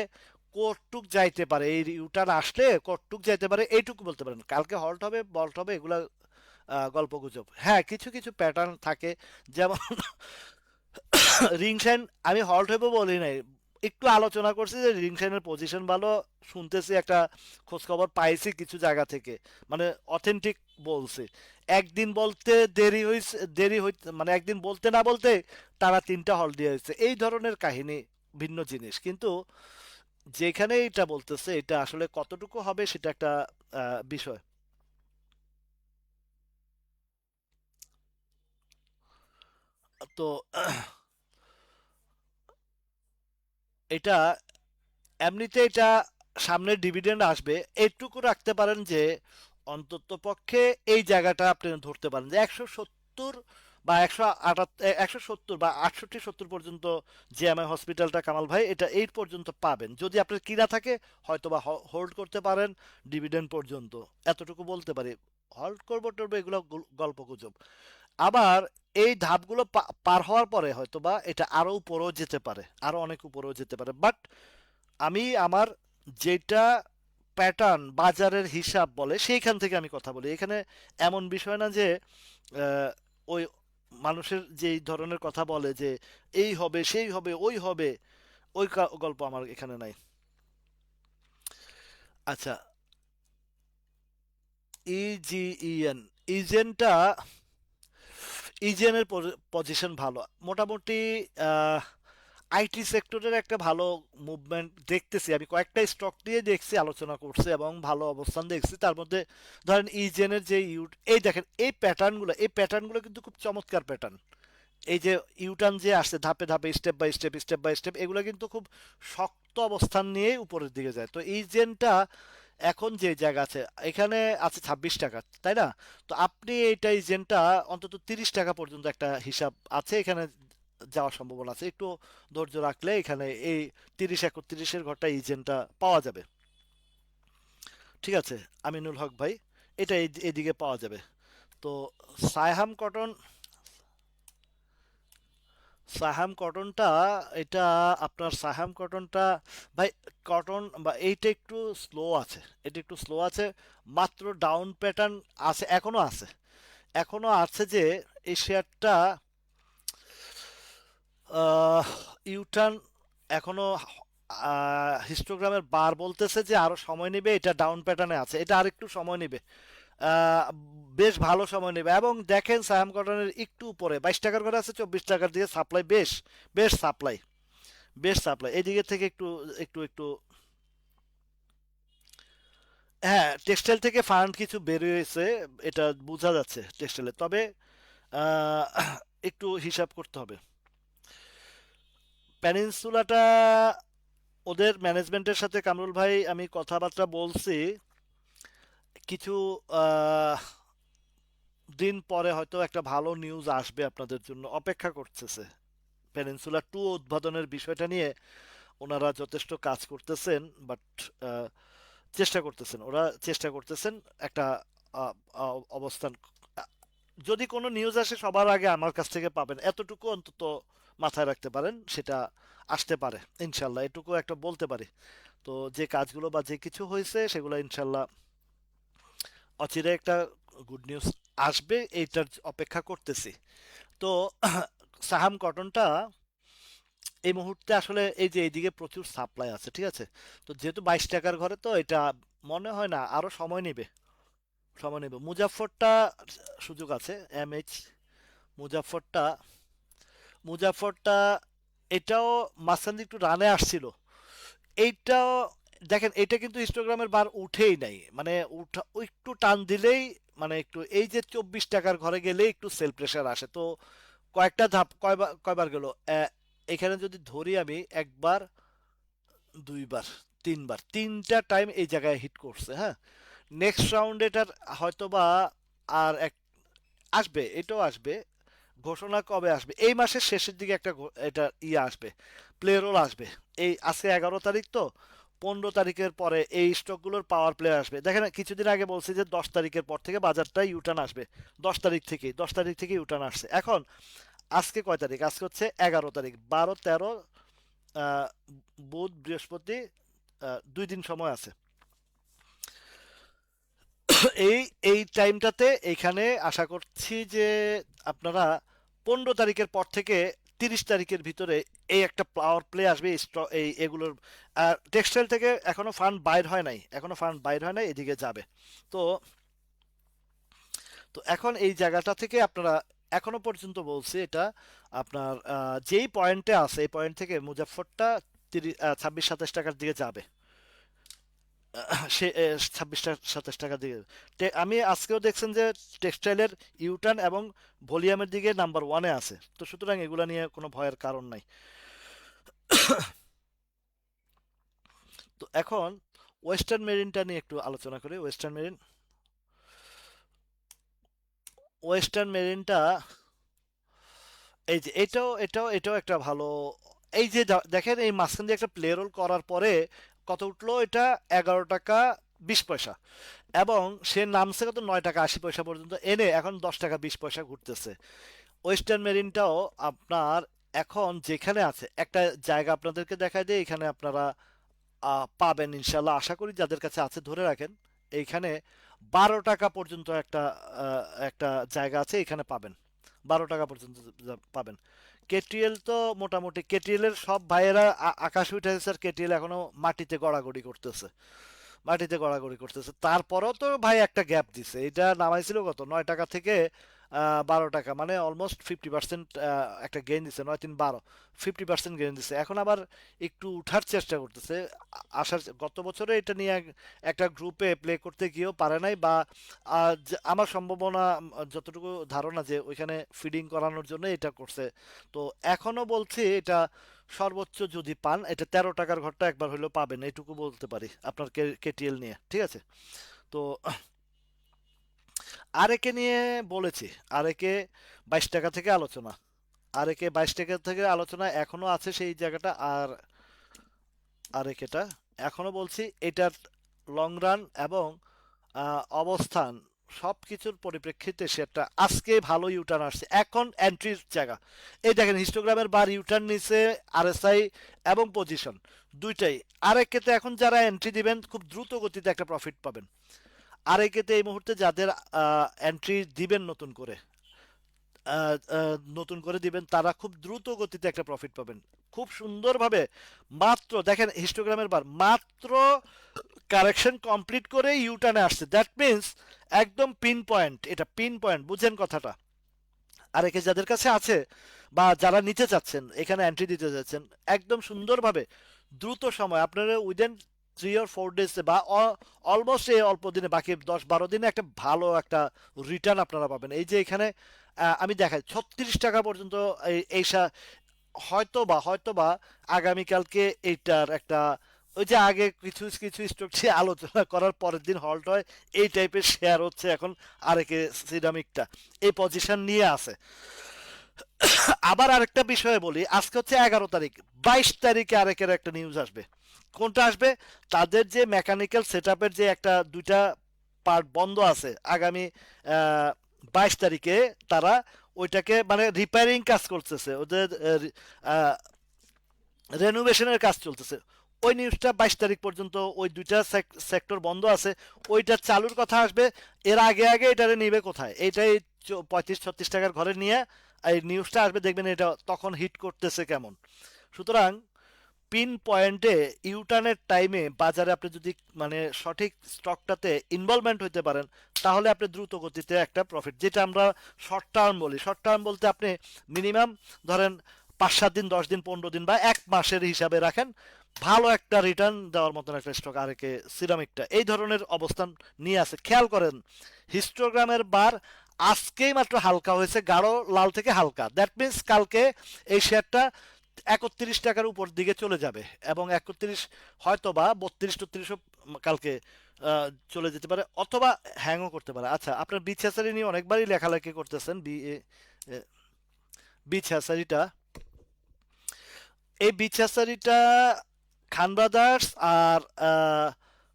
কটুক যাইতে পারে, এই ইউটার্ন আসলে কটুক যাইতে পারে এইটুকু বলতে পারেন। কালকে হল্ট হবে বল্ট হবে এগুলা গল্প গুজব। হ্যাঁ, কিছু কিছু প্যাটার্ন থাকে, যেমন রিংসাইন আমি হল্ট হইব বলি নাই, একটু আলোচনা করছি যে রিংসাইনের পজিশন ভালো। শুনতেছি একটা খোঁজ খবর পাইছি কিছু জায়গা থেকে, মানে অথেন্টিক বলছে। একদিন বলতে দেরি হইছে, দেরি হইতে মানে একদিন বলতে না বলতে তারা 3টা হল দিয়ে হয়েছে, এই ধরনের কাহিনী ভিন্ন জিনিস। কিন্তু যেখানে এটা বলতেছে এটা আসলে কতটুকু হবে সেটা একটা বিষয়। তো এটা এমনিতে এটা সামনে ডিভিডেন্ড আসবে, এইটুকু রাখতে পারেন যে অন্তত পক্ষে এই জায়গাটা আপনি ধরতে পারেন যে 170 বা 170 বা 68-70 পর্যন্ত জিএমআই হসপিটালটা কামাল ভাই এটা 8 পর্যন্ত পাবেন যদি আপনার কিনা থাকে, হয়তো বা হোল্ড করতে পারেন ডিভিডেন্ড পর্যন্ত, এতটুকু বলতে পারি। হোল্ড করবো টরবো এগুলো গল্প গুজব। আবার এই ধাপগুলো পার হওয়ার পরে হয়তো বা এটা আরো উপরেও যেতে পারে, আরো অনেক উপরেও যেতে পারে, বাট আমি আমার যেটা প্যাটার্ন বাজারের হিসাব বলে সেইখান থেকে আমি কথা বলি। এখানে এমন বিষয় না যে আহ, ওই মানুষের যে ধরনের কথা বলে যে এই হবে সেই হবে ওই হবে, ওই গল্প আমার এখানে নাই। আচ্ছা, ইজিইএন, ইজেনটা, ইজেনের পজিশন ভালো মোটামুটি। আইটি সেক্টরের একটা ভালো মুভমেন্ট দেখতেছি আমি, কয়েকটা স্টক দিয়ে দেখছি, আলোচনা করছে এবং ভালো অবস্থান দেখছি। তার মধ্যে ধরেন ইজেনের যে এই দেখেন এই প্যাটার্নগুলো কিন্তু খুব চমৎকার প্যাটার্ন। এই যে ইউটার্ন যে আসছে ধাপে ধাপে স্টেপ বাই স্টেপ, এগুলো কিন্তু খুব শক্ত অবস্থান নিয়ে উপরের দিকে যায়। তো এই জেনটা এখন যে জায়গা আছে, এখানে আছে 26 টাকা, তাই না? তো আপনি এইটা এই জেনটা অন্তত 30 টাকা পর্যন্ত একটা হিসাব আছে এখানে যাওয়ার সম্ভাবনা আছে। একটু ধৈর্য রাখলে এখানে এই 30-31-এর ঘরটা এই জেনটা পাওয়া যাবে। ঠিক আছে আমিনুল হক ভাই, এটা এইদিকে পাওয়া যাবে। তো সায়হাম কটন, সাহাম কটনটা, এটা আপনার সাহাম কটনটা ভাই, কটন বা এইটা একটু স্লো আছে, এটা একটু স্লো আছে। মাত্র ডাউন প্যাটার্ন আছে, এখনো আছে, এখনো আছে যে এই শেয়ারটা ইউটার্ন এখনো হিস্টোগ্রামের বার বলতেছে যে আরো সময় নেবে, এটা ডাউন প্যাটার্নে আছে, এটা আর একটু সময় নেবে। আহ, বেশ ভালো সময় নেবে। এবং দেখেন সায়াম কটনের একটু উপরে 22 টাকার ঘরে আছে, 24 টাকার দিয়ে সাপ্লাই, বেশ বেশ সাপ্লাই, বেশ সাপ্লাই এদিকে থেকে একটু একটু একটু হ্যাঁ, টেক্সটাইল থেকে ফান্ড কিছু বেরিয়েছে, এটা বোঝা যাচ্ছে টেক্সটাইলে। তবে আহ, একটু হিসাব করতে হবে। প্যানিনসুলাটা ওদের ম্যানেজমেন্টের সাথে কামরুল ভাই আমি কথাবার্তা বলছি, কিছু আহ, দিন পরে হয়তো একটা ভালো নিউজ আসবে আপনাদের জন্য, অপেক্ষা করতেছে। পেনিনসুলা টু উদ্বোধনের বিষয়টা নিয়ে ওনারা যথেষ্ট কাজ করতেছেন, বাট চেষ্টা করতেছেন, ওরা চেষ্টা করতেছেন একটা অবস্থান। যদি কোনো নিউজ আসে সবার আগে আমার কাছ থেকে পাবেন, এতটুকু অন্তত মাথায় রাখতে পারেন, সেটা আসতে পারে ইনশাল্লাহ, এটুকু একটা বলতে পারি। তো যে কাজগুলো বা যে কিছু হয়েছে সেগুলো ইনশাল্লাহ অচিরে একটা গুড নিউজ আসবে, এইটার অপেক্ষা করতেছি। তো সাহাম কটনটা এই মুহূর্তে আসলে এই যে এইদিকে প্রচুর সাপ্লাই আছে, ঠিক আছে? তো যেহেতু 22 টাকার ঘরে, তো এটা মনে হয় না, আরো সময় নেবে, সময় নেবে। মুজাফফরটা সুযোগ আছে, এমএইচ মুজাফফরটা, মুজাফফরটা এটাও মাঝখান দিয়ে একটু রানে আসছিল। এইটাও দেখেন, এটা কিন্তু হিস্টোগ্রামের বার উঠেই নাই, মানে উঠা ও একটু টান দিলেই, মানে একটু এই যে 24 টাকার ঘরে গেলে একটু সেল প্রেশার আসে। তো কয়েকটা ধাপ, কয়বার কয়বার গেল, এখানে যদি ধরি আমি, একবার, দুইবার, তিনবার, তিনটা টাইম এই জায়গায় হিট করছে, হ্যাঁ। নেক্সট রাউন্ড এটার হয়তোবা আর এক আসবে, এটাও আসবে। ঘোষণা কবে আসবে? এই মাসের শেষের দিকে একটা এটা আসবে, প্লে রোল আসবে। এই আজকে 11 তারিখ, তো 15 তারিখের পরে এই স্টকগুলোর পাওয়ার প্লে আসবে। দেখেন কিছুদিন আগে বলছি যে 10 তারিখের পর থেকে বাজারটা ইউটার্ন আসবে, 10 তারিখ থেকে ইউটার্ন আসছে। এখন আজকে কয় তারিখ? আজকে হচ্ছে 11 তারিখ, 12, 13, আহ, বুধ, বৃহস্পতি, 2 দিন সময় আছে। এই এই টাইমটাতে এইখানে আশা করছি যে আপনারা 15 তারিখের পর থেকে 30 তারিখের ভিতরে এই একটা পাওয়ার প্লে আসবে, এই এগুলোর টেক্সটাইল থেকে এখনো ফান্ড বাইর হয় নাই, এখনো ফান্ড বাইর হয় নাই, এদিকে যাবে। তো তো এখন এই জায়গাটা থেকে আপনারা, এখনো পর্যন্ত বলছি এটা আপনার যেই পয়েন্টে আছে এই পয়েন্ট থেকে মুজাফফরটা 26-27 টাকার দিকে যাবে। সে 26-27 টাকা দিয়ে আমি আজকেও দেখছেন যে টেক্সটাইলের ইউটার্ন এবং ভলিউমের দিকে নাম্বার ওয়ানে আছে। তো সুতরাং এগুলা নিয়ে কোনো ভয়ের কারণ নাই। তো এখন ওয়েস্টার্ন মেরিনটা নিয়ে একটু আলোচনা করি। ওয়েস্টার্ন মেরিন, ওয়েস্টার্ন মেরিনটা, এই যে এটাও একটা ভালো। এই যে দেখেন এই মাঝখান দিয়ে একটা প্লে রোল করার পরে কত উঠলো, এটা 11 টাকা 20 পয়সা, এবং সে নামছে কত 9 টাকা 80 পয়সা পর্যন্ত এনে এখন 10 টাকা 20 পয়সা ঘুরতেছে। ওয়েস্টার্ন মেরিনটাও আপনার এখন যেখানে আছে, একটা জায়গা আপনাদেরকে দেখায় দিয়ে, এখানে আপনারা পাবেন ইনশাল্লাহ, আশা করি যাদের কাছে আছে ধরে রাখেন। এইখানে 12 টাকা পর্যন্ত একটা জায়গা আছে, এখানে পাবেন 12 টাকা পর্যন্ত পাবেন। কেটিএল তো মোটামুটি, কেটিএল এর সব ভাইয়েরা আকাশ উঠেছে স্যার, কেটিএল এখনো মাটিতে গড়াগড়ি করতেছে, মাটিতে গড়াগড়ি করতেছে। তারপরেও তো ভাই একটা গ্যাপ দিছে, এটা নামাইছিল কত 9 টাকা থেকে 12 টাকা, মানে অলমোস্ট 50% একটা গেইন দিছে, 9 3 12, 50% গেইন দিছে। এখন আবার একটু উঠার চেষ্টা করতেছে। আসার গত বছরে এটা নিয়ে একটা গ্রুপে প্লে করতে গিয়েও পারে নাই, বা আমার সম্ভাবনা যতটুকু ধারণা যে ওইখানে ফিডিং করানোর জন্য এটা করছে। তো এখনো বলছি এটা সর্বোচ্চ যদি পান, এটা 13 টাকার ঘরটা একবার হলেও পাবেন, এইটুকু বলতে পারি আপনার কেটিএল নিয়ে, ঠিক আছে? তো আরেকে নিয়ে বলেছি, আরেকে 22 টাকা থেকে আলোচনা, আরেকে 22 টাকা থেকে আলোচনা এখনো আছে সেই জায়গাটা। আর আরেকেটা এখনো বলছি, এটার লং রান এবং অবস্থান সব কিছুর পরিপ্রেক্ষিতে সেটা আজকে ভালো ইউটার্ন আসছে, এখন এন্ট্রির জায়গা। এই দেখেন হিস্টোগ্রামের বার ইউটার্ন নিচে, আরএসআই এবং পজিশন দুইটাই। আরেকেতে এখন যারা এন্ট্রি দিবেন খুব দ্রুত গতিতে একটা প্রফিট পাবেন। আরেকেতে এই মুহূর্তে যাদের এন্ট্রি দিবেন নতুন করে দিবেন, তারা খুব দ্রুত গতিতে একটা প্রফিট পাবেন, খুব সুন্দরভাবে। মাত্র দেখেন হিস্টোগ্রামের বার মাত্র কারেকশন কমপ্লিট করে ইউটার্নে আসছে, দ্যাট মিন্স একদম পিন পয়েন্ট, এটা পিন পয়েন্ট, বুঝেন কথাটা? আর একে যাদের কাছে আছে বা যারা নিতে চাচ্ছেন, এখানে এন্ট্রি দিতে যাচ্ছেন, একদম সুন্দরভাবে দ্রুত সময় আপনারা উইদিন 3 or 4 ডেজ বা অলমোস্ট এই অল্প দিনে, বাকি 10 12 দিনে একটা ভালো একটা রিটার্ন আপনারা পাবেন। এই যে এখানে আমি দেখাই 36 টাকা পর্যন্ত হয়তো বা আগামীকালকে এইটার একটা, ওই যে আগে কিছু কিছু স্টক নিয়ে আলোচনা করার পরের দিন হল্ট হয়, এই টাইপের শেয়ার হচ্ছে এখন আরেকে সিরামিকটা এই পজিশন নিয়ে আছে। আবার আরেকটা বিষয়ে বলি, আজকে হচ্ছে 11 তারিখ, 22 তারিখে আরেকের একটা নিউজ আসবে। কোনটা আসবে? তাদের যে মেকানিক্যাল সেট যে একটা দুইটা পার্ট বন্ধ আছে, আগামী 22 তারিখে তারা ওইটাকে মানে রিপেয়ারিং কাজ করতেছে, ওদের রেনোভেশনের কাজ চলতেছে। ওই নিউজটা 22 তারিখ পর্যন্ত ওই দুইটা সেক্টর বন্ধ আছে, ওইটা চালুর কথা আসবে। এর আগে আগে এটারে নিবে কোথায়, এইটাই 35 36 টাকার ঘরে নিয়ে এই নিউজটা আসবে, দেখবেন এটা তখন হিট করতেছে কেমন। সুতরাং পিন পয়েন্টে ইউটার্নের টাইমে বাজারে আপনি যদি মানে সঠিক স্টকটাতে ইনভলভমেন্ট হইতে পারেন, তাহলে আপনি দ্রুত গতিতে একটা প্রফিট, যেটা আমরা শর্ট টার্ম বলি, শর্ট টার্ম বলতে আপনি মিনিমাম ধরেন 5 7 দিন 10 দিন 15 দিন বা 1 মাসের হিসাবে রাখেন, ভালো একটা রিটার্ন দেওয়ার মতন একটা স্টক আরেকে সিরামিকটা এই ধরনের অবস্থান নিয়ে আছে। খেয়াল করেন হিস্টোগ্রামের বার আজকেই মাত্র হালকা হয়েছে, গাঢ় লাল থেকে হালকা, দ্যাট মিন্স কালকে এই শেয়ারটা 31 টাকার উপর দিকে চলে যাবে, এবং 31 হয়তো বা 32 33 কালকে চলে যেতে পারে, অথবা হ্যাংও করতে পারে। আচ্ছা, আপনার বিচ হ্যাচারি নিয়ে অনেকবারই লেখালেখি করতেছেন, বিচ হ্যাচারিটা, এই বিচ হ্যাচারিটা খান ব্রাদার্স আর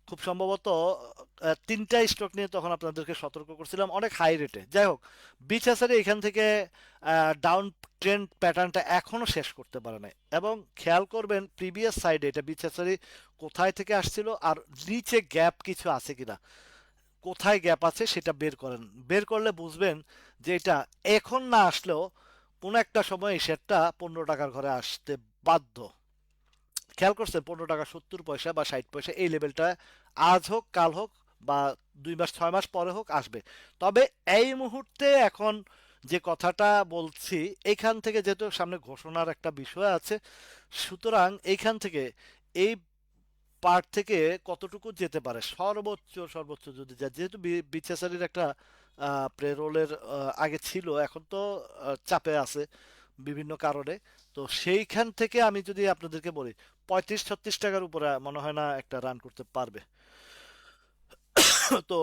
খুব সম্ভবত তিনটা স্টক নিয়ে তখন আপনাদেরকে সতর্ক করছিলাম অনেক হাই রেটে। যাই হোক, বিচ হ্যাচারি এখান থেকে ডাউন ট্রেন্ড প্যাটার্নটা এখনো শেষ করতে পারে নাই, এবং খেয়াল করবেন প্রিভিয়াস সাইডে এটা বিচ হ্যাচারি কোথায় থেকে আসছিল আর নিচে গ্যাপ কিছু আছে কিনা। কোথায় গ্যাপ আছে সেটা বের করেন, বের করলে বুঝবেন যে এটা এখন না আসলেও কোনো একটা সময় এই শেয়ারটা 15 টাকার ঘরে আসতে বাধ্য। খেয়াল করছেন 15 টাকা 70 পয়সা বা 60 পয়সা এই লেভেলটা আজ হোক কাল হোক বা 2 মাস 6 মাস পরে হোক আসবে। তবে এই মুহূর্তে এখন যে কথাটা বলছি, এইখান থেকে যেহেতু সামনে ঘোষণার একটা বিষয় আছে, সুতরাং এইখান থেকে এই পার্ট থেকে কতটুকু যেতে পারে, সর্বোচ্চ সর্বোচ্চ যদি যায়, যেহেতু বিচেসারির একটা প্রেরোলের আগে ছিল, এখন তো চাপে আছে বিভিন্ন কারণে। তো সেইখান থেকে আমি যদি আপনাদেরকে বলি 35 36 টাকার উপরে মনে হয় না একটা রান করতে পারবে। তো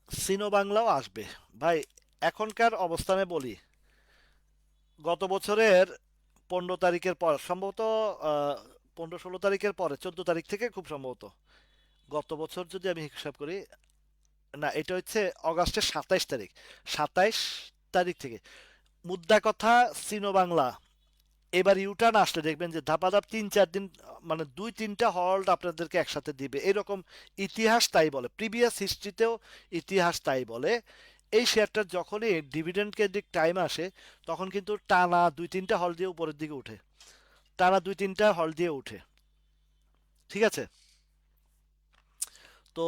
সিনো বাংলাও আসবে ভাই। এখনকার অবস্থানে বলি, গত বছরের 15 তারিখের পর সম্ভবত, 15-16 তারিখের পরে 14 তারিখ থেকে খুব সম্ভবত, গত বছর যদি আমি হিসাব করি, না এটা হচ্ছে অগাস্টের 27 তারিখ, 27 তারিখ থেকে মুদ্রা কথা সিনো বাংলা এবার ইউটার্ন আসলে দেখবেন যে ধাপাধাপ 3-4 দিন, মানে 2-3টা হল্ট আপনাদেরকে একসাথে দিবে এরকম। ইতিহাস তাই বলে, প্রিভিয়াস হিস্ট্রিতেও ইতিহাস তাই বলে। এই শেয়ারটার যখনই ডিভিডেন্ড কেন্দ্রিক টাইম আসে, তখন কিন্তু টানা 2-3টা হল দিয়ে উপরের দিকে উঠে, টানা 2-3টা হল দিয়ে উঠে। ঠিক আছে? তো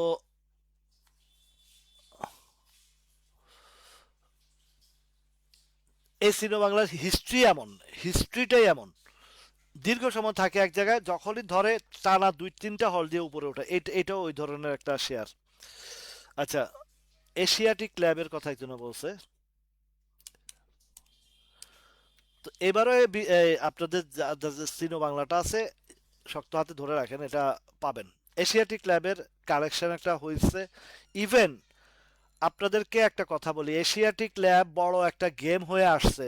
এই সিনো বাংলার হিস্ট্রি এমন, হিস্ট্রিটাই এমন, দীর্ঘ সময় থাকে এক জায়গায়, যখনই ধরে টানা 2-3টা হল দিয়ে উপরে ওঠে। এটাও ওই ধরনের একটা শেয়ার। আচ্ছা, এশিয়াটিক ল্যাবের কথা একজন বলছে। তো এবারে আপনাদের যে সিনো বাংলাটা আছে, শক্ত হাতে ধরে রাখেন, এটা পাবেন। এশিয়াটিক ল্যাবের কালেকশন একটা হয়েছে। ইভেন আপনাদেরকে একটা কথা বলি, এশিয়াটিক ল্যাব বড় একটা গেম হয়ে আসছে।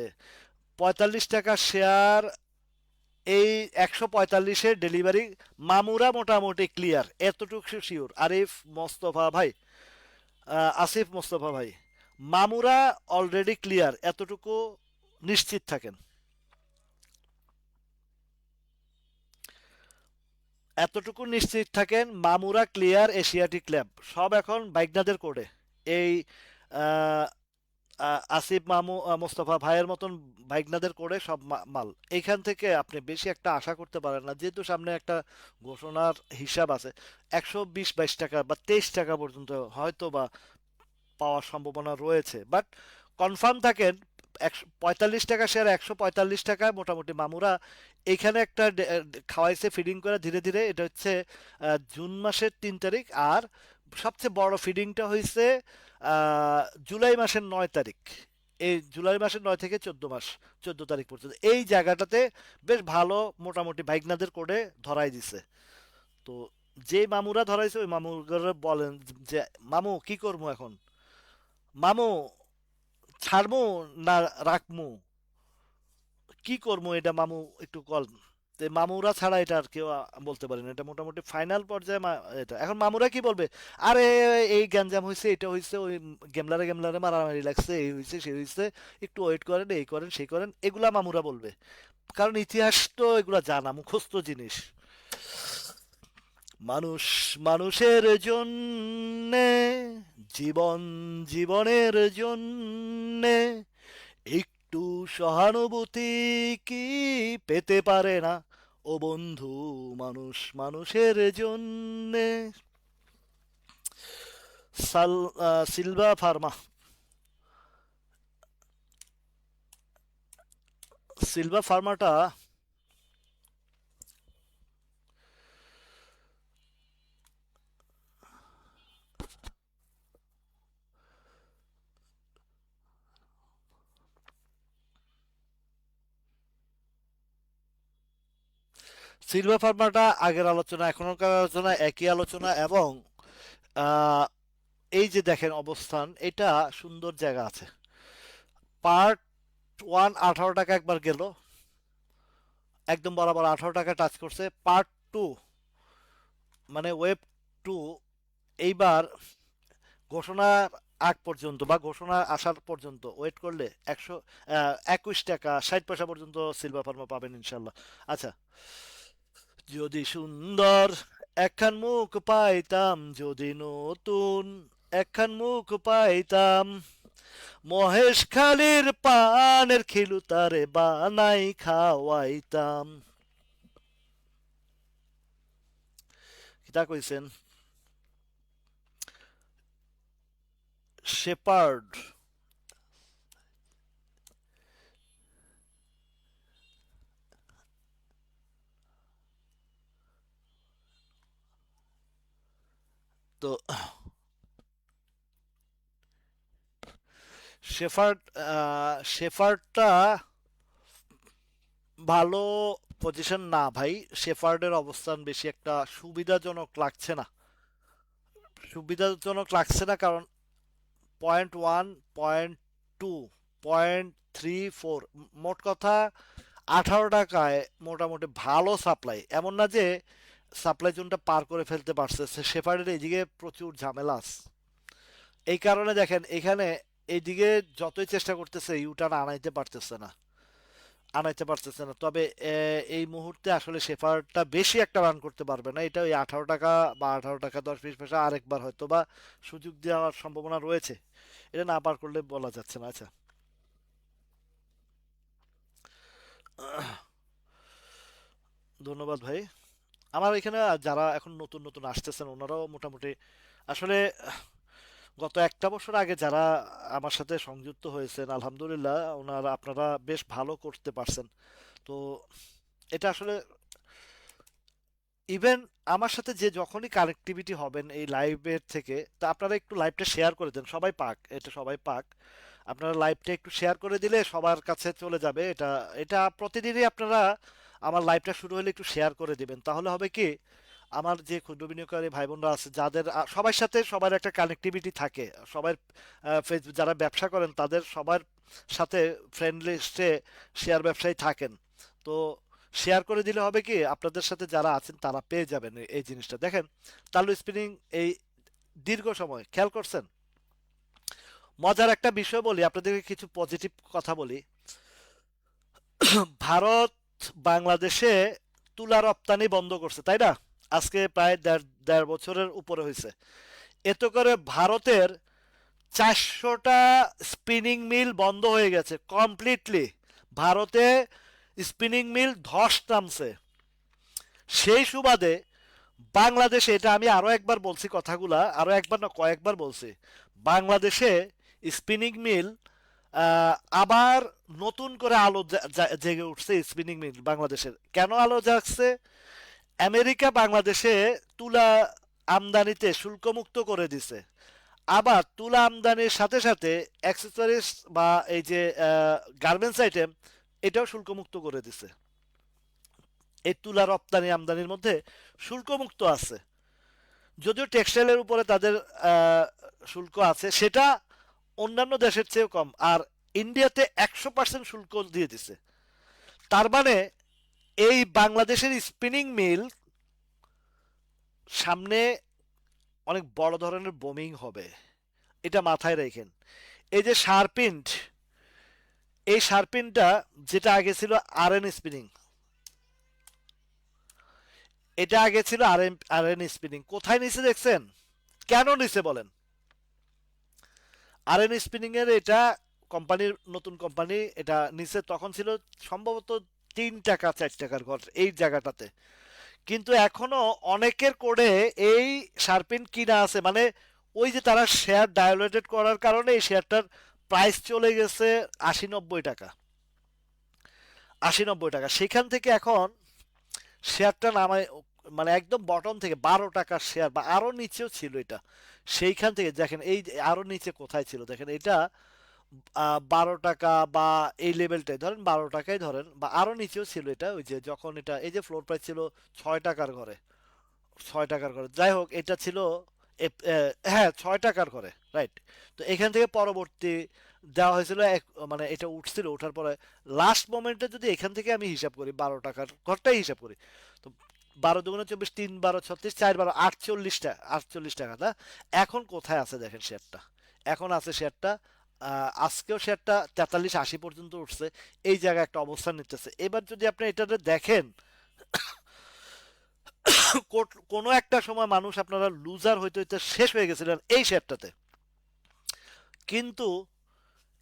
45 টাকা শেয়ার, এই 145-এর ডেলিভারি, মামুরা মোটামুটি ক্লিয়ার, এতটুকু শিওর। আরিফ মোস্তফা ভাই, আসিফ মোস্তফা ভাই, মামুরা অলরেডি ক্লিয়ার, এতটুকু নিশ্চিত থাকেন। এতটুকু নিশ্চিত থাকেন, মামুরা ক্লিয়ার, এশিয়াটিক ল্যাব সব এখন বাইকনাদের কোডে। এই আহ, আসিফ মোস্তফা ভাইয়ের মতন বাইকনাদের কোডে সব মাল। এইখান থেকে আপনি বেশি একটা আশা করতে পারেন না, যেহেতু সামনে একটা ঘোষণার হিসাব আছে। 120-22 টাকা বা 23 টাকা পর্যন্ত হয়তো বা পাওয়ার সম্ভাবনা রয়েছে, বাট কনফার্ম থাকেন 45 টাকা শেয়ার, 145 টাকায় মোটামুটি মামুরা এইখানে একটা খাওয়াইছে ফিডিং করে ধীরে ধীরে। এটা হচ্ছে জুন মাসের 3 তারিখ, আর সবচেয়ে বড় ফিডিংটা হয়েছে জুলাই মাসের 9 তারিখ। এই জুলাই মাসের 9 থেকে 14 মাস, 14 তারিখ পর্যন্ত এই জায়গাটাতে বেশ ভালো মোটামুটি বাইকনাদের করে ধরাই দিছে। তো যে মামুরা ধরাইছে ওই মামুরা বলেন যে, মামু কি করবো এখন, মামু ছাড়মু না রাখমু, কি করবো এটা মামু একটু কল। তে মামুরা ছাড়া এটা আর কেউ বলতে পারে না, এটা মোটামুটি ফাইনাল পর্যায়ে এটা এখন মামুরা কি বলবে, আরে এই গ্যাঞ্জাম হয়েছে, এটা হয়েছে, ওই গেমলারে গেমলারে মারামারি লাগছে, এই হয়েছে সেই হয়েছে, একটু ওয়েট করেন, এই করেন সেই করেন, এগুলা মামুরা বলবে। কারণ ইতিহাস তো এগুলা জানা মুখস্থ জিনিস। মানুষ মানুষের জন্যে, জীবন জীবনের জন্যে একটু সহানুভূতি কি পেতে পারে না ও বন্ধু, মানুষ মানুষের জন্যে। সিলভা ফার্মা, সিলভা ফার্মাটা সিলভা ফার্মাটা আগের আলোচনা এখনকার আলোচনা একই আলোচনা। এবং আহ, এই যে দেখেন অবস্থান, এটা সুন্দর জায়গা আছে। পার্ট 1 18 টাকা একবার গেল, একদম বরাবর 18 টাকা টাচ করছে। পার্ট 2 মানে ওয়েব 2 এইবার ঘোষণার আগ পর্যন্ত বা ঘোষণা আসার পর্যন্ত ওয়েট করলে 21 টাকা 60 পয়সা পর্যন্ত সিলভার ফার্মা পাবেন ইনশাল্লাহ। আচ্ছা, যদি সুন্দর একখান মুখ পাইতাম, যদি নতুন একখান মুখ পাইতাম, মহেশ খালির পানের খিলু তারে বানাই খাওয়াইতাম। কিতা কইছেন? শেপার্ড। তো শেফার্ড, শেফার্ডটা ভালো পজিশন না ভাই। শেফার্ডের অবস্থান বেশি একটা সুবিধাজনক লাগছে না, সুবিধাজনক লাগছে না। কারণ 0.1, 0.2, 0.34, মোট কথা 18 টাকায় মোটামুটি ভালো সাপ্লাই। এমন না যে সাপ্লাই জোনটা পার করে ফেলতে পারছে, শেফার্ডের এইদিকে প্রচুর ঝামেলা আছে। এই কারণে দেখেন এখানে এইদিকে যতই চেষ্টা করতেছে ইউটার্ন আনাইতে পারতেছে না। তবে এই মুহূর্তে আসলে শেফার্ডটা বেশি একটা রান করতে পারবে না। এটা ওই 18 টাকা বা 18 টাকা 10-20 পয়সা আরেকবার হয়তো বা সুযোগ দেওয়ার সম্ভাবনা রয়েছে। এটা না পার করলে বলা যাচ্ছে না। আচ্ছা, ধন্যবাদ ভাই। আমার এখানে যারা এখন নতুন নতুন আসতেছেন ওনারাও মোটামুটি আসলে গত একটা বছর আগে যারা আমার সাথে সংযুক্ত হয়েছেন, আলহামদুলিল্লাহ ওনারা আপনারা বেশ ভালো করতে পারছেন। তো এটা আসলে ইভেন আমার সাথে যে যখনই কানেক্টিভিটি হবেন এই লাইভের থেকে, তা আপনারা একটু লাইভটা শেয়ার করে দেন, সবাই পাক, এটা সবাই পাক। আপনারা লাইভটা একটু শেয়ার করে দিলে সবার কাছে চলে যাবে এটা। এটা প্রতিদিনই আপনারা আমার লাইভটা শুরু হলে একটু শেয়ার করে দিবেন, তাহলে হবে কি আমার যে ক্ষুদ্র বিনিয়োগকারী ভাই বোনরা আছে যাদের সবার সাথে সবার একটা কানেক্টিভিটি থাকে, সবার ফেসবুক যারা ব্যবসা করেন তাদের সবার সাথে ফ্রেন্ড লিস্টে শেয়ার ব্যবসায়ী থাকেন। তো শেয়ার করে দিলে হবে কি আপনাদের সাথে যারা আছেন তারা পেয়ে যাবেন এই জিনিসটা। দেখেন তালু স্পিনিং এই দীর্ঘ সময় খেয়াল করছেন। মজার একটা বিষয় বলি আপনাদেরকে, কিছু পজিটিভ কথা বলি। ভারত বাংলাদেশে তুলা রপ্তানি বন্ধ করছে, তাই না? আজকে প্রায় দেড় দেড় বছরের উপরে হয়েছে। এতে করে ভারতের 400টা স্পিনিং মিল বন্ধ হয়ে গেছে কমপ্লিটলি। ভারতে স্পিনিং মিল ধস নামছে। সেই সুবাদে বাংলাদেশে, এটা আমি আরো একবার বলছি কথাগুলা, আরো একবার না কয়েকবার বলছি, বাংলাদেশে স্পিনিং মিল আবার নতুন করে আলো জেগে উঠছে। স্পিনিং মিল বাংলাদেশের কেন আলো জাগছে? আমেরিকা বাংলাদেশে তুলা আমদানিতে শুল্কমুক্ত করে দিছে। আবার তুলা আমদানির সাথে সাথে অ্যাক্সেসরিজ বা এই যে গার্মেন্টস আইটেম, এটাও শুল্কমুক্ত করে দিছে। এই তুলা রপ্তানি আমদানির মধ্যে শুল্কমুক্ত আছে। যদিও টেক্সটাইলের উপরে তাদের আহ, শুল্ক আছে, সেটা অন্যান্য দেশের চেয়েও কম। আর ইন্ডিয়াতে 100% শুল্ক দিয়ে দিছে। তার মানে এই বাংলাদেশের স্পিনিং মিল সামনে অনেক বড় ধরনের বোমিং হবে, এটা মাথায় রাখেন। এই যে শার্পিন্ড, এই শার্পিনটা যেটা আগে ছিল আর এন স্পিনিং, এটা আগে ছিল আর এন স্পিনিং, কোথায় নিচে দেখছেন? কেন নিচে বলেন? আর এন স্পিনিং এর এটা কোম্পানির নতুন কোম্পানি, এটা নিচে তখন ছিল সম্ভবত 3 টাকা 4 টাকার ঘর এই জায়গাটাতে। কিন্তু এখনো অনেকের কোডে এই শার্পিন কিনা আছে, মানে ওই যে তারা শেয়ার ডায়োলেটেড করার কারণে এই শেয়ারটার প্রাইস চলে গেছে 80-90 টাকা। 80-90 টাকা সেখান থেকে এখন শেয়ারটা নামায়, মানে একদম বটম থেকে 12 টাকার শেয়ার বা আরো নিচেও ছিল এটা। সেইখান থেকে দেখেন এই যে আরো নিচে কোথায় ছিল দেখেন, এটা 12 টাকা বা এই লেভেলটাই ধরেন, 12 টাকাই ধরেন বা আরো নিচেও ছিল এটা। ওই যে যখন এটা এই যে ফ্লোর প্রাইস ছিল 6 টাকার ঘরে, 6 টাকার ঘরে, যাই হোক এটা ছিল হ্যাঁ 6 টাকার ঘরে, রাইট। তো এখান থেকে পরবর্তী দেওয়া হয়েছিল মানে এটা উঠছিল, ওঠার পরে লাস্ট মোমেন্টে যদি এখান থেকে আমি হিসাব করি 12 টাকার ঘরটাই হিসাব করি, তো 12 × 24, 3 × 12 = 36, 4 × 12 = 48 টাকা, 48 টাকা না? এখন কোথায় আছে দেখেন শেয়ারটা? এখন আছে শেয়ারটা আজকেও শেয়ারটা 43-80 পর্যন্ত উঠছে। এই জায়গায় একটা অবস্থান নিতেছে। এবার যদি আপনি এটাতে দেখেন, কোনো একটা সময় মানুষ আপনারা লুজার হইতে হইতে শেষ হয়ে গেছিলেন এই শেয়ারটাতে। কিন্তু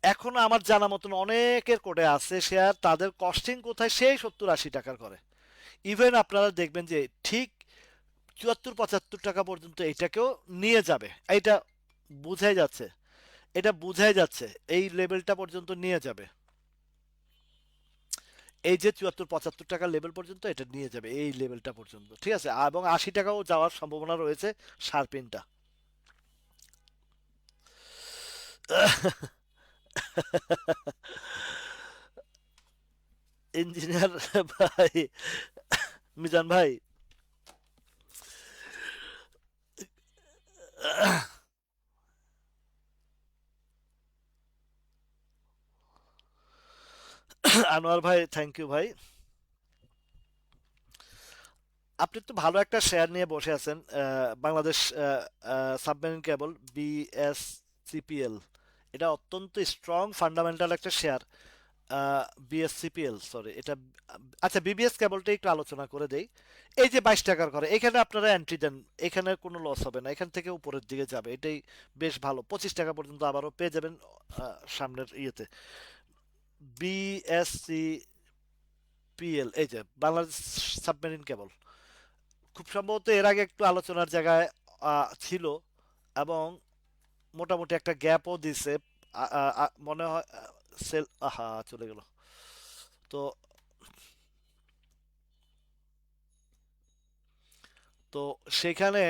এখনো আমার জানা মতন অনেকের কোডে আছে শেয়ার, তাদের কস্টিং কোথায় সেই 70-80 টাকার করে। ইভেন আপনারা দেখবেন যে ঠিক 74-75 টাকা পর্যন্ত এটাকেও নিয়ে যাবে। এটা বুঝাই যাচ্ছে, এটা বুঝাই যাচ্ছে এই লেভেলটা পর্যন্ত নিয়ে যাবে। এই যে 74-75 টাকা লেভেল পর্যন্ত এটা নিয়ে যাবে, এই লেভেলটা পর্যন্ত, ঠিক আছে? এবং 80 টাকাও যাওয়ার সম্ভাবনা রয়েছে শার্পিনটা। ইঞ্জিনিয়ার ভাই, মিজান ভাই, আনোয়ার ভাই, থ্যাংক ইউ ভাই। আপনি তো ভালো একটা শেয়ার নিয়ে বসে আছেন, বাংলাদেশ সাবমেরিন কেবল, বিএসসিপিএল। এটা অত্যন্ত স্ট্রং ফান্ডামেন্টাল একটা শেয়ার। বিএসসিপিএল, সরি, এটা। আচ্ছা, বিবিএস কেবলটা একটু আলোচনা করে দেই। এই যে 22 টাকার করে, এখানে আপনারা এন্ট্রি দেন। এখানে কোনো লস হবে না, এখান থেকে উপরের দিকে যাবে, এটাই বেশ ভালো। 25 টাকা পর্যন্ত আবারও পেয়ে যাবেন সামনের ইয়েতে। বিএসসিপিএল, এই যে বাংলাদেশ সাবমেরিন কেবল, খুব সম্ভবত এর আগে একটু আলোচনার জায়গায় ছিল, এবং মোটামুটি একটা গ্যাপও দিছে। মনে হয় সেল, আহা, চলে গেল। তো তো সেখানে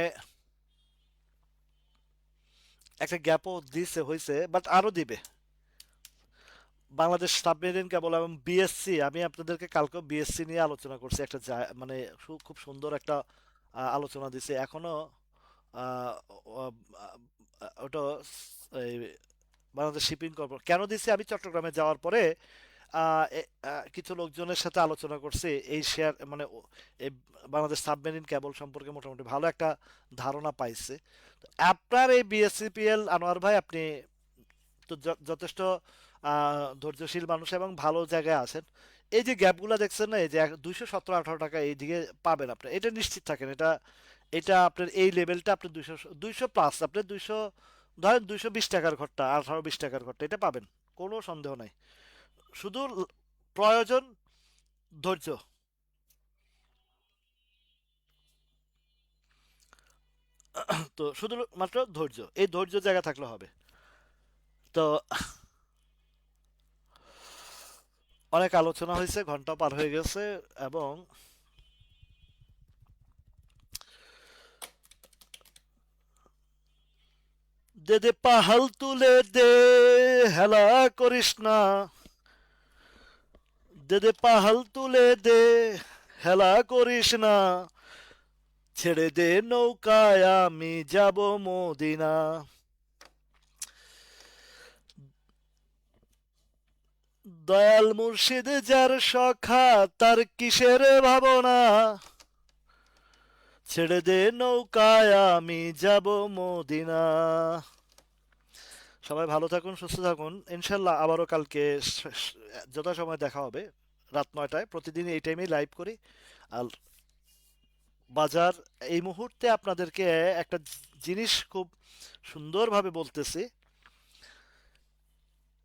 একটা গ্যাপও দিছে, হয়েছে, বাট আরো দিবে। বাংলাদেশ সাবমেরিন কেবল এবং বিএসসি, আমি আপনাদেরকে কালকে বিএসসি নিয়ে আলোচনা করছি, একটা মানে খুব সুন্দর একটা আলোচনা দিছে এখনো। আহ, আহ, ওটা এই বাংলাদেশ শিপিং কর্পোরেশন কেন দিছে, আমি চট্টগ্রামে যাওয়ার পরে কিছু লোকজনের সাথে আলোচনা করছি, এই শেয়ার মানে এই বাংলাদেশ সাবমেরিন কেবল সম্পর্কে মোটামুটি ভালো একটা ধারণা পাইছে। তো আপনার এই বিএসসিপিএল, আনোয়ার ভাই, আপনি তো যথেষ্ট ধৈর্যশীল মানুষ এবং ভালো জায়গায় আছেন। এই যে গ্যাপগুলো দেখছেন না, এই যে 217-18 টাকা এইদিকে পাবেন আপনি, এটা নিশ্চিত থাকেন। এটা এটা আপনার এই লেভেলটা, আপনার 200 প্লাস, আপনার 200, ধরেন 220 টাকার ঘরটা, 18-20 টাকার ঘরটা, এটা পাবেন, কোনো সন্দেহ নাই। শুধু প্রয়োজন ধৈর্য। তো শুধু মাত্র ধৈর্য, এই ধৈর্য জায়গা থাকলে হবে। তো অনেক আলোচনা হয়েছে, ঘন্টা পার হয়ে গেছে, এবং দে দে পাহাল তুলে দে, হেলা করিস না, দে দে পাহাল তুলে দে, হেলা করিস না, ছেড়ে দে নৌকায় আমি যাব মদিনা। দয়াল মুর্শিদ যার সখা, তার কিসের ভাবনা, ছেড়ে দে নৌকায় আমি যাব মদিনা। সবাই ভালো থাকুন, সুস্থ থাকুন, ইনশাল্লাহ আবারও কালকে যথাসময়ে দেখা হবে। রাত 9টায় প্রতিদিন এই টাইমেই লাইভ করি। আর বাজার, এই মুহূর্তে আপনাদেরকে একটা জিনিস খুব সুন্দরভাবে বলতেছি।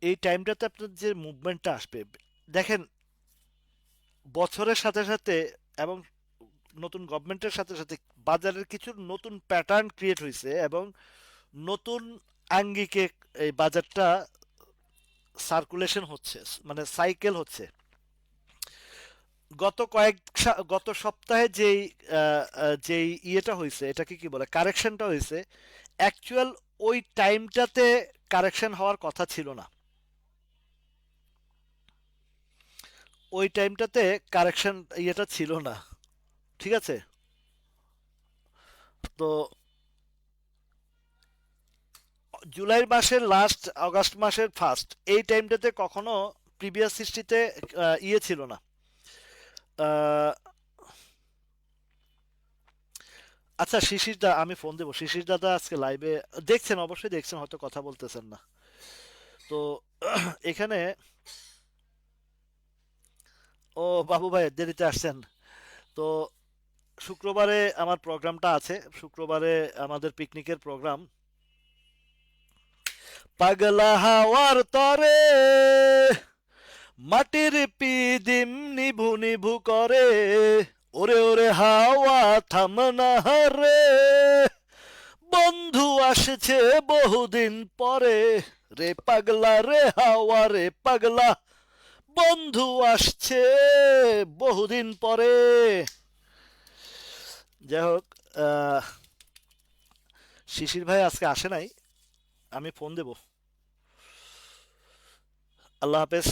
এই টাইমটাতে আপনার যে মুভমেন্টটা আসবে, দেখেন, বছরের সাথে সাথে এবং নতুন গভর্নমেন্টের সাথে সাথে বাজারের কিছু নতুন প্যাটার্ন ক্রিয়েট হয়েছে, এবং নতুন আঙ্গিকে এই বাজারটা সার্কুলেশন হচ্ছে, মানে সাইকেল হচ্ছে। গত সপ্তাহে যেই ইয়েটা হয়েছে, এটাকে কি বলে, কারেকশনটা হয়েছে, অ্যাকচুয়াল ওই টাইমটাতে কারেকশন হওয়ার কথা ছিল না। ওই টাইমটাতে কারেকশন ইয়েটা ছিল না, ঠিক আছে? তো জুলাই মাসের লাস্ট, আগস্ট মাসের ফার্স্ট, এই টাইমটাতে কখনো প্রিভিয়াস হিস্ট্রিতে ইয়ে ছিল না। আহ, আচ্ছা, শিশির দা, আমি ফোন দেবো। শিশির দাদা আজকে লাইভে দেখছেন, অবশ্যই দেখছেন, হয়তো কথা বলতেছেন না। তো এখানে, ও বাবু ভাই দেরিতে আসছেন। তো শুক্রবারে আমার প্রোগ্রামটা আছে, শুক্রবারে আমাদের পিকনিকের প্রোগ্রাম। পাগলা হাওয়ার তরে মাটির পিদিম নিভু নিভু করে, ওরে ওরে হাওয়া থাম না রে, বন্ধু আসছে বহুদিন পরে, রে পাগলা রে হাওয়া রে পাগলা, বন্ধু আসছে বহুদিন পরে। যাই হোক, আহ, শিশির ভাই আজকে আসে নাই, আমি ফোন দেব। আল্লাহ হাফেজ।